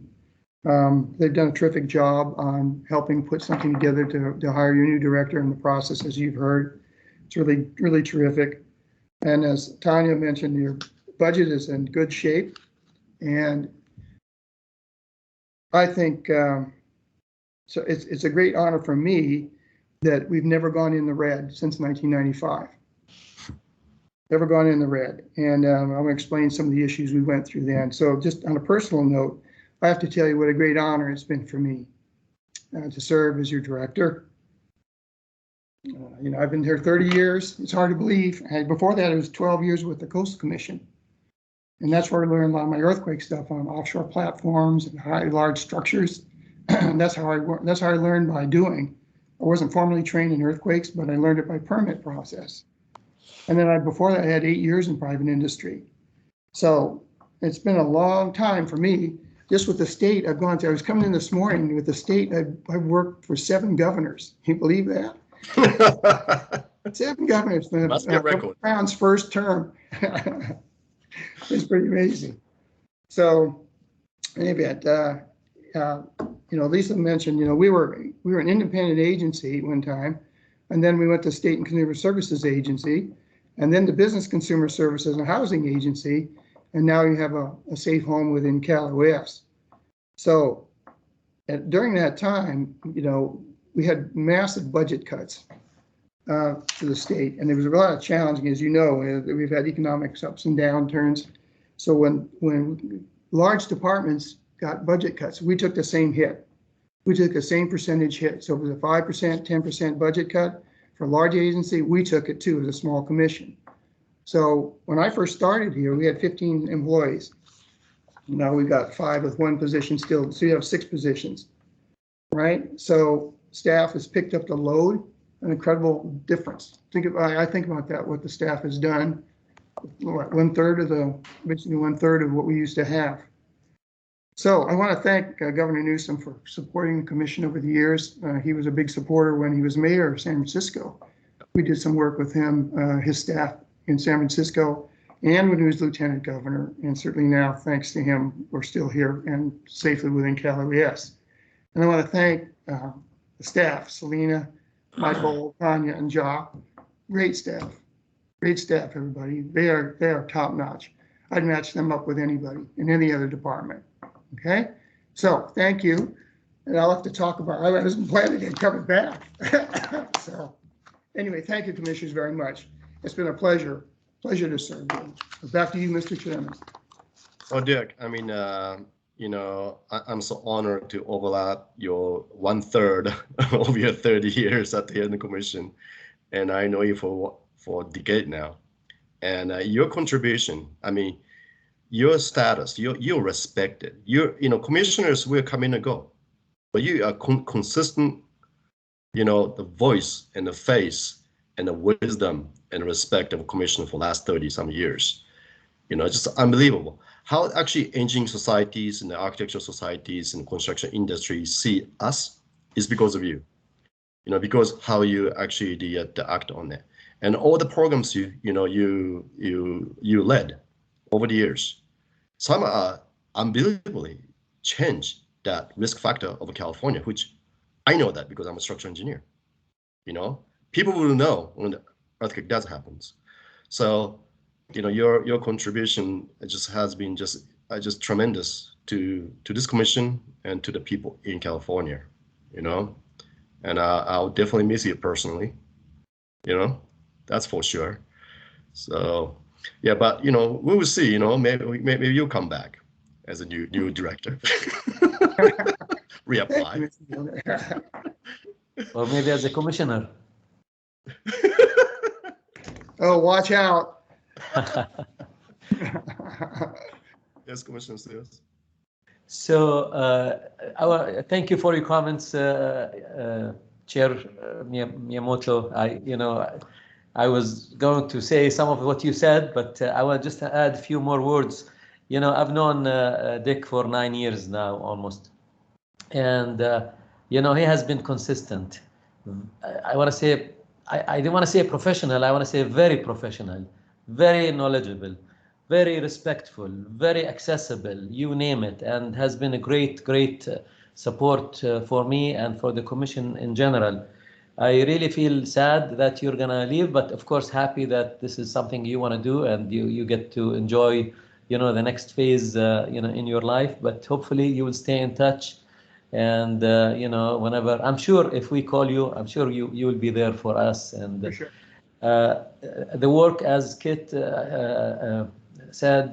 Speaker 9: They've done a terrific job on helping put something together to hire your new director in the process, as you've heard. It's really, really terrific. And as Tanya mentioned, your budget is in good shape. And I think so it's a great honor for me that we've never gone in the red since 1995. Never gone in the red. And I'm going to explain some of the issues we went through then. So just on a personal note, I have to tell you what a great honor it's been for me to serve as your director. You know, I've been here 30 years. It's hard to believe. Before that, it was 12 years with the Coastal Commission. And that's where I learned a lot of my earthquake stuff on offshore platforms and large structures. That's how I learned by doing. I wasn't formally trained in earthquakes, but I learned it by permit process. And then before that, I had 8 years in private industry. So it's been a long time for me. Just with the state, I've gone to, I was coming in this morning with the state, I've worked for 7 governors. Can you believe that? 7 governors.
Speaker 2: Must be a record.
Speaker 9: Brown's first term. It's pretty amazing. So, in any event, you know, Lisa mentioned, you know, we were an independent agency at one time, and then we went to State and Consumer Services Agency, and then the Business Consumer Services and Housing Agency, and now you have a safe home within CalOS. So during that time, you know, we had massive budget cuts to the state, and there was a lot of challenging, as you know, we've had economic ups and downturns. So when large departments got budget cuts, we took the same hit. We took the same percentage hit. So it was a 5%, 10% budget cut. For a large agency, we took it too as a small commission. So when I first started here, we had 15 employees. Now we've got 5 with 1 position still, so you have 6 positions, right? So staff has picked up the load, an incredible difference. I think about that, what the staff has done. Basically 1/3 of what we used to have. So I want to thank Governor Newsom for supporting the commission over the years. He was a big supporter when he was mayor of San Francisco. We did some work with him, his staff in San Francisco, and when he was lieutenant governor. And certainly now, thanks to him, we're still here and safely within CalOS. And I want to thank the staff, Selena, Michael, Tanya, and Ja. Great staff, everybody. They are top notch. I'd match them up with anybody in any other department. Okay, so thank you. And I'll have to talk about, I wasn't planning on coming back. So anyway, thank you, commissioners, very much. It's been a pleasure to serve you. Back to you, Mr. Chairman.
Speaker 2: Oh, Dick, I mean, you know, I'm so honored to overlap your 1/3 of your 30 years at the Energy Commission. And I know you for a decade now. And your contribution, I mean, your status, you're respected. You know, commissioners will come in and go, but you are consistent, you know, the voice and the face and the wisdom and respect of a commissioner for the last 30-some years. You know, just unbelievable. How actually engineering societies and the architectural societies and construction industry see us is because of you. You know, because how you actually act on it. And all the programs you led over the years, some are unbelievably changed that risk factor of California, which I know that because I'm a structural engineer. You know, people will know when the earthquake does happen. So, you know, your contribution just has been just tremendous to this commission and to the people in California. You know, and I'll definitely miss you personally. You know, that's for sure. So, yeah, but you know, we will see. You know, maybe you'll come back as a new director. Reapply.
Speaker 10: Or maybe as a commissioner.
Speaker 9: Oh, watch out.
Speaker 2: Yes, Commissioner Sears.
Speaker 10: So thank you for your comments, Chair Miyamoto. I was going to say some of what you said, but I will just add a few more words. I've known Dick for 9 years now, almost. And, he has been consistent. I want to say, I don't want to say professional, I want to say very professional, very knowledgeable, very respectful, very accessible, you name it, and has been a great support for me and for the commission in general. I really feel sad that you're gonna leave, but of course happy that this is something you want to do and you get to enjoy, the next phase, in your life. But hopefully you will stay in touch, and whenever, I'm sure if we call you, I'm sure you will be there for us. And
Speaker 9: For sure.
Speaker 10: the work, as Kit said,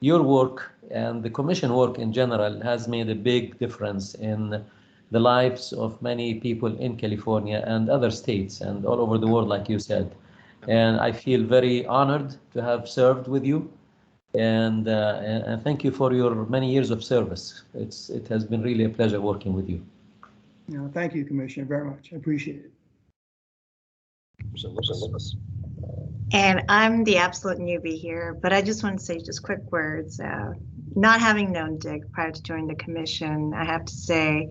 Speaker 10: your work and the commission work in general has made a big difference in the lives of many people in California and other states and all over the world, like you said. And I feel very honored to have served with you. And thank you for your many years of service. It has been really a pleasure working with you.
Speaker 9: Thank you, Commissioner, very much. I appreciate it.
Speaker 8: And I'm the absolute newbie here, but I just want to say just quick words. Not having known Dick prior to joining the commission, I have to say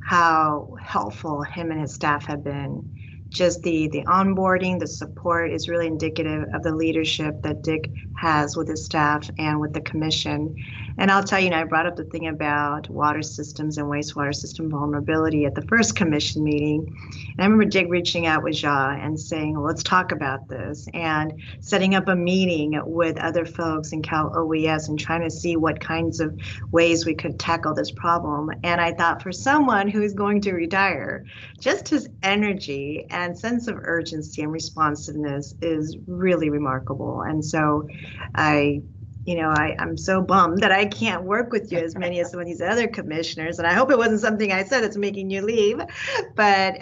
Speaker 8: how helpful him and his staff have been. Just the onboarding, the support is really indicative of the leadership that Dick has with his staff and with the commission. And I'll tell you, I brought up the thing about water systems and wastewater system vulnerability at the first commission meeting. And I remember Dick reaching out with Ja and saying, well, let's talk about this, and setting up a meeting with other folks in Cal OES and trying to see what kinds of ways we could tackle this problem. And I thought, for someone who is going to retire, just his energy and sense of urgency and responsiveness is really remarkable. And so I'm so bummed that I can't work with you as many as some of these other commissioners. And I hope it wasn't something I said that's making you leave, but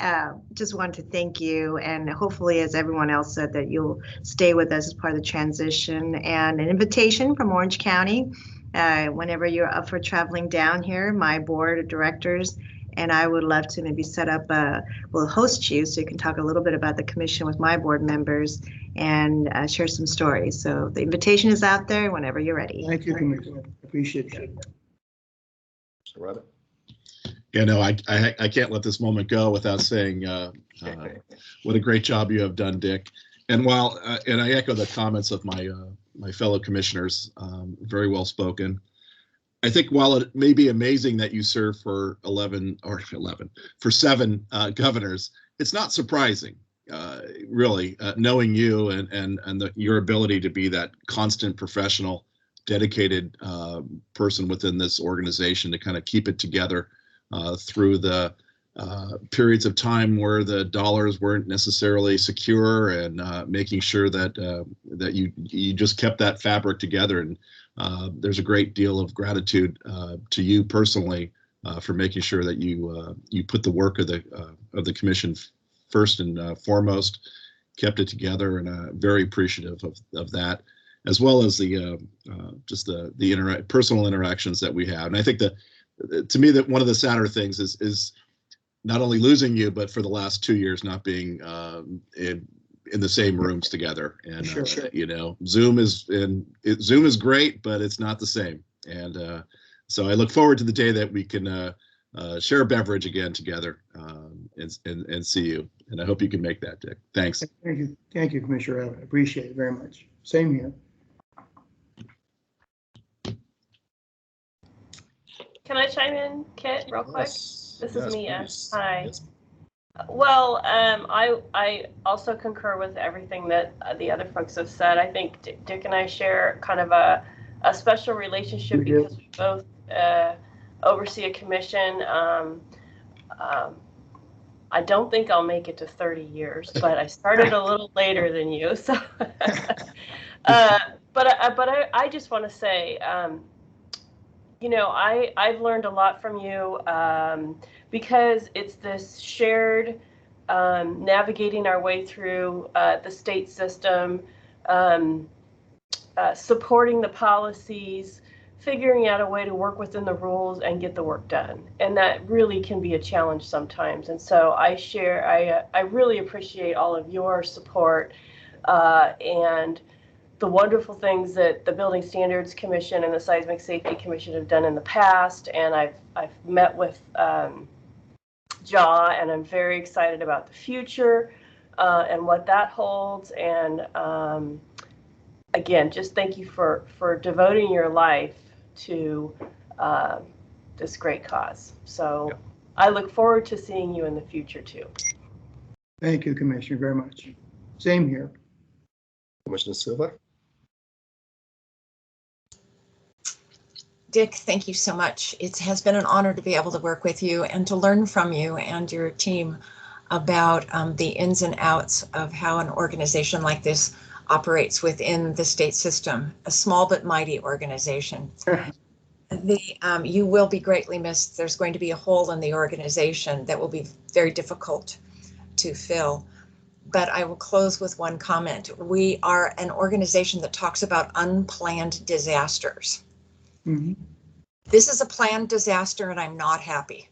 Speaker 8: just want to thank you. And hopefully, as everyone else said, that you'll stay with us as part of the transition. And an invitation from Orange County, whenever you're up for traveling down here, my board of directors and I would love to maybe set up we'll host you so you can talk a little bit about the commission with my board members and share some stories. So the invitation is out there whenever you're ready.
Speaker 9: Thank you, Commissioner. Appreciate that.
Speaker 2: Mr. Rabbit?
Speaker 3: I can't let this moment go without saying what a great job you have done, Dick. And while and I echo the comments of my fellow commissioners, very well spoken. I think while it may be amazing that you serve for 7 governors, it's not surprising, really, knowing you and your ability to be that constant professional, dedicated person within this organization to kind of keep it together through the periods of time where the dollars weren't necessarily secure, and making sure that that you just kept that fabric together. And there's a great deal of gratitude to you personally for making sure that you put the work of the commission first and foremost, kept it together, and very appreciative of that, as well as the just the personal interactions that we have. And I think that to me that one of the sadder things is not only losing you, but for the last 2 years not being in the same rooms together. And
Speaker 9: Sure.
Speaker 3: Zoom is great, but it's not the same. And so I look forward to the day that we can share a beverage again together and see you. And I hope you can make that, Dick. Thanks.
Speaker 9: Thank you, Commissioner Abbott. I appreciate it very much. Same here.
Speaker 16: Can I chime in, Kit, real quick?
Speaker 2: Yes.
Speaker 16: This
Speaker 2: Yes,
Speaker 16: is Mia.
Speaker 2: please.
Speaker 16: Hi.
Speaker 2: Yes.
Speaker 16: Well, I also concur with everything that the other folks have said. I think Dick and I share kind of a special relationship because we both oversee a commission. I don't think I'll make it to 30 years, but I started a little later than you. So, but I just want to say, I've learned a lot from you because it's this shared navigating our way through the state system, supporting the policies, figuring out a way to work within the rules and get the work done. And that really can be a challenge sometimes. And so I really appreciate all of your support and the wonderful things that the Building Standards Commission and the Seismic Safety Commission have done in the past. And I've met with JAW, and I'm very excited about the future and what that holds. And again, just thank you for devoting your life to this great cause. So I look forward to seeing you in the future too.
Speaker 9: Thank you, Commissioner, very much. Same here.
Speaker 2: Commissioner Silva.
Speaker 14: Dick, thank you so much. It has been an honor to be able to work with you and to learn from you and your team about the ins and outs of how an organization like this operates within the state system, a small but mighty organization. You will be greatly missed. There's going to be a hole in the organization that will be very difficult to fill. But I will close with one comment. We are an organization that talks about unplanned disasters.
Speaker 9: Mm-hmm.
Speaker 14: This is a planned disaster, and I'm not happy.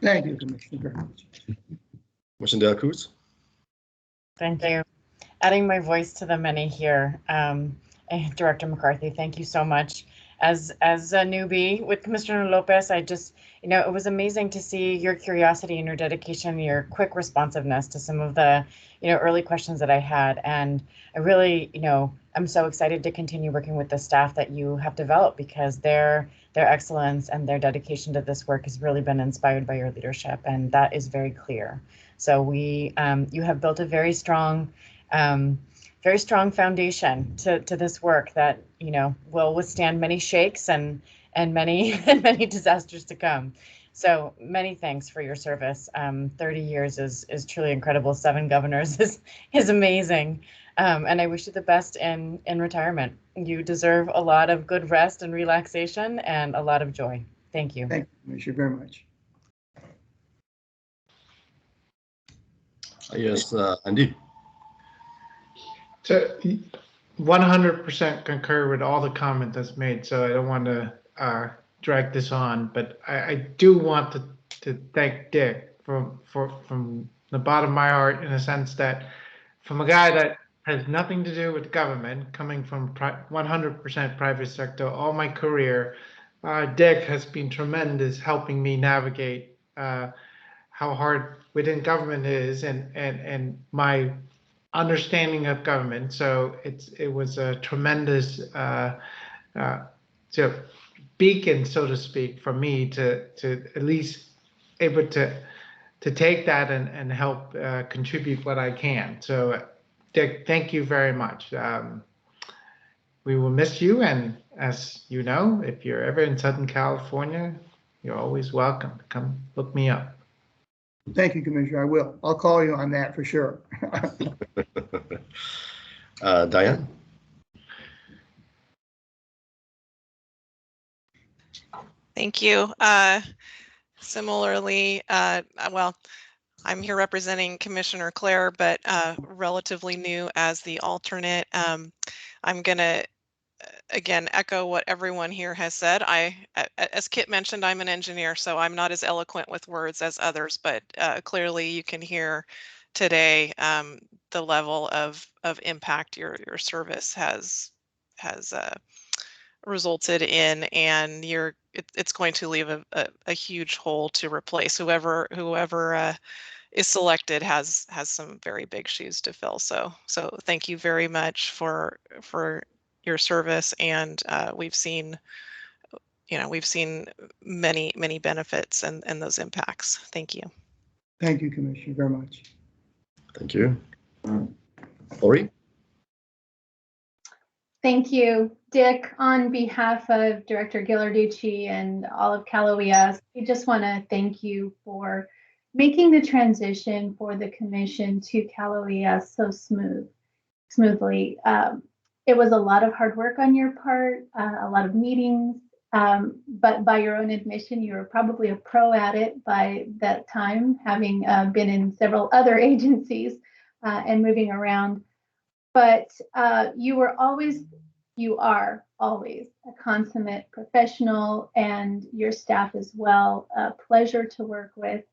Speaker 9: Thank you, Commissioner, very much.
Speaker 2: Commissioner De La Cruz.
Speaker 1: Thank you. Adding my voice to the many here, Director McCarthy, thank you so much. As a newbie with Commissioner Lopez, I just, it was amazing to see your curiosity and your dedication, your quick responsiveness to some of the, early questions that I had. And I really, I'm so excited to continue working with the staff that you have developed, because their excellence and their dedication to this work has really been inspired by your leadership, and that is very clear. So you have built a very strong foundation to this work that will withstand many shakes and many many disasters to come. So many thanks for your service. 30 years is truly incredible. 7 governors is amazing, and I wish you the best in retirement. You deserve a lot of good rest and relaxation and a lot of joy. Thank you.
Speaker 9: Thank you, Commissioner, very much.
Speaker 2: Yes, Andy.
Speaker 11: So 100% concur with all the comment that's made, so I don't want to drag this on, but I do want to thank Dick from the bottom of my heart, in a sense that from a guy that has nothing to do with government, coming from 100% private sector all my career, Dick has been tremendous helping me navigate how hard within government is and my understanding of government. So it was a tremendous beacon, so to speak, for me to at least able to take that and help contribute what I can. So Dick, thank you very much. We will miss you, and as you know, if you're ever in Southern California, you're always welcome to come look me up.
Speaker 9: Thank you, Commissioner. I will. I'll call you on that for sure.
Speaker 2: Diane.
Speaker 7: Thank you. Similarly, well, I'm here representing Commissioner Clare, but relatively new as the alternate. I'm going to, again, echo what everyone here has said. As Kit mentioned, I'm an engineer, so I'm not as eloquent with words as others, but clearly you can hear today the level of impact your service has resulted in, and it's going to leave a huge hole to replace. Whoever is selected has some very big shoes to fill. So thank you very much for your service, and we've seen many benefits and those impacts. Thank you.
Speaker 9: Thank you, Commissioner, very much.
Speaker 2: Thank you. Lori.
Speaker 17: Thank you, Dick. On behalf of Director Ghilarducci and all of Cal OES, we just want to thank you for making the transition for the commission to Cal OES so smoothly. It was a lot of hard work on your part, a lot of meetings, but by your own admission, you were probably a pro at it by that time, having been in several other agencies. and moving around. But you are always a consummate professional, and your staff as well. A pleasure to work with.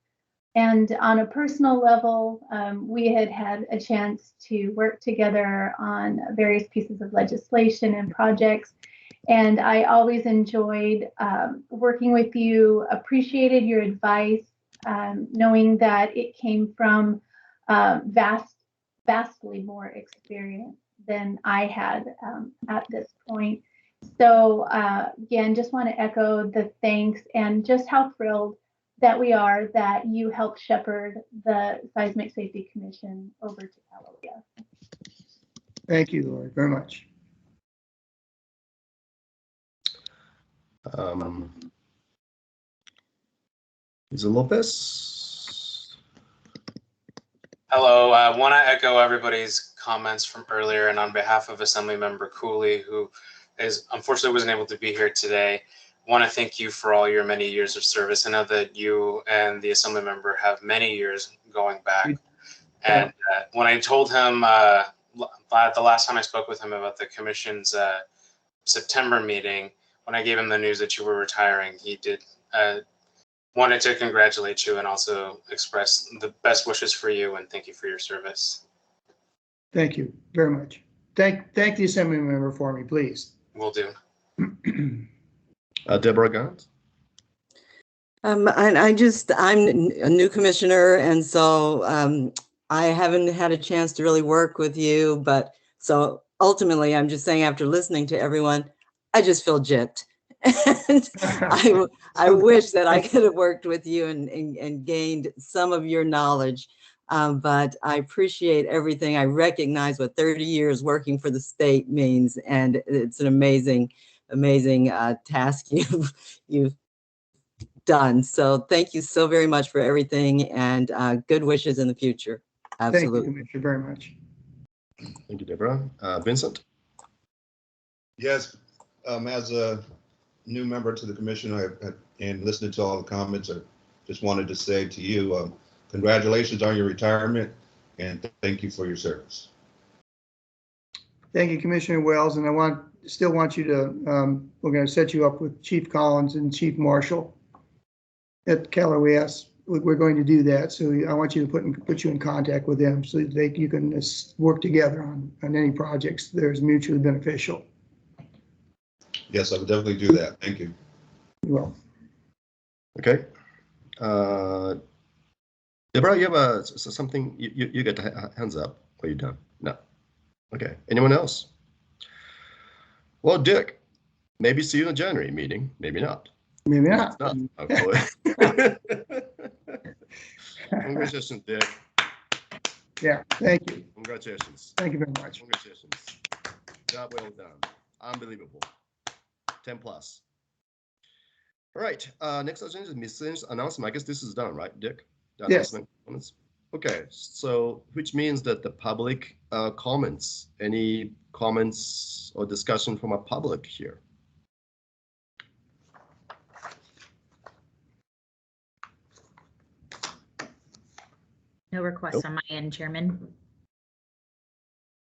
Speaker 17: And on a personal level, we had a chance to work together on various pieces of legislation and projects. And I always enjoyed working with you, appreciated your advice, knowing that it came from vastly more experience than I had at this point. So again, just want to echo the thanks and just how thrilled that we are that you helped shepherd the Seismic Safety Commission over to Callaway.
Speaker 9: Thank you, Lori, very much.
Speaker 2: Lisa Lopez.
Speaker 6: Hello. I want to echo everybody's comments from earlier, and on behalf of Assemblymember Cooley, who unfortunately wasn't able to be here today, want to thank you for all your many years of service. I know that you and the Assembly member have many years going back. And when I told him the last time I spoke with him about the Commission's September meeting, when I gave him the news that you were retiring, he did wanted to congratulate you and also express the best wishes for you and thank you for your service.
Speaker 9: Thank you very much. Thank the Assembly member for me, please.
Speaker 6: Will do.
Speaker 2: Deborah Gant.
Speaker 18: And I'm a new commissioner, and so I haven't had a chance to really work with you, but so ultimately I'm just saying, after listening to everyone, I just feel gypped. And I wish that I could have worked with you and gained some of your knowledge, but I appreciate everything. I recognize what 30 years working for the state means, and it's an amazing task you've done. So thank you so very much for everything, and good wishes in the future. Absolutely.
Speaker 9: Thank you, Commissioner, very much.
Speaker 2: Thank you, Deborah. Vincent?
Speaker 19: Yes, as a new member to the commission, and listening to all the comments, I just wanted to say to you, congratulations on your retirement, and thank you for your service.
Speaker 9: Thank you, Commissioner Wells, and I still want you to, we're going to set you up with Chief Collins and Chief Marshall at Callaway-S. We're going to do that, so I want you to put you in contact with them so that you can work together on any projects that is mutually beneficial.
Speaker 19: Yes, I will definitely do that. Thank you.
Speaker 9: You will.
Speaker 2: Okay. Deborah, you have something, you get hands up. Are you done? No. Okay. Anyone else? Well, Dick, maybe see you in the January meeting. Maybe not.
Speaker 9: Maybe not.
Speaker 2: Congratulations, Dick.
Speaker 9: Yeah, thank you.
Speaker 2: Congratulations.
Speaker 9: Thank you very much.
Speaker 2: Congratulations. Job well done. Unbelievable. 10 plus. All right. Next agenda is miscellaneous announcement. I guess this is done, right, Dick? The
Speaker 9: yes.
Speaker 2: Announcement. Okay. So, which means that the public comments. Any comments or discussion from a public here?
Speaker 4: No requests on my end, Chairman.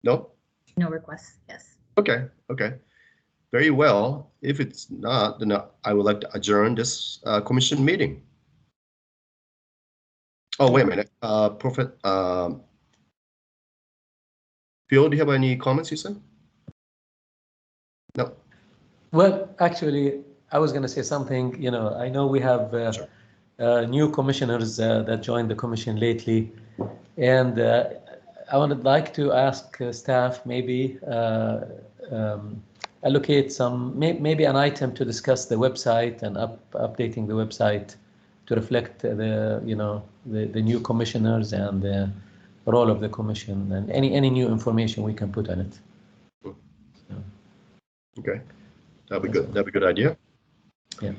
Speaker 2: No?
Speaker 4: No requests, yes.
Speaker 2: Okay, okay. Very well. If it's not, then I would like to adjourn this commission meeting. Oh, wait a minute. Prophet, Phil, do you have any comments, you said? No.
Speaker 10: Well, actually, I was going to say something. You know, I know we have
Speaker 2: Sure.
Speaker 10: New commissioners that joined the commission lately, and I would like to ask staff maybe allocate some maybe an item to discuss the website and updating the website to reflect the new commissioners and the role of the commission, and any new information we can put on it.
Speaker 2: So. Okay, that'd be good. That'd be a good idea.
Speaker 10: Yeah.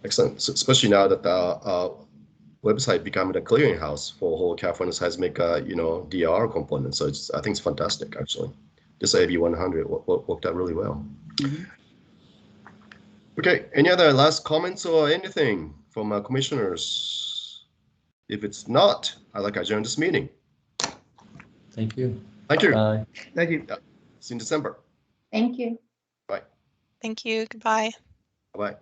Speaker 2: Excellent. So especially now that the website becoming a clearinghouse for whole California seismic, DR component. So I think it's fantastic, actually. This AB100 worked out really well.
Speaker 9: Mm-hmm.
Speaker 2: Okay. Any other last comments or anything from our commissioners? If it's not, I'd like to adjourn this meeting.
Speaker 10: Thank you.
Speaker 2: Thank you.
Speaker 10: Bye.
Speaker 9: Thank you.
Speaker 2: Yeah. See you in December.
Speaker 17: Thank you.
Speaker 2: Bye.
Speaker 7: Thank you. Goodbye.
Speaker 2: Bye.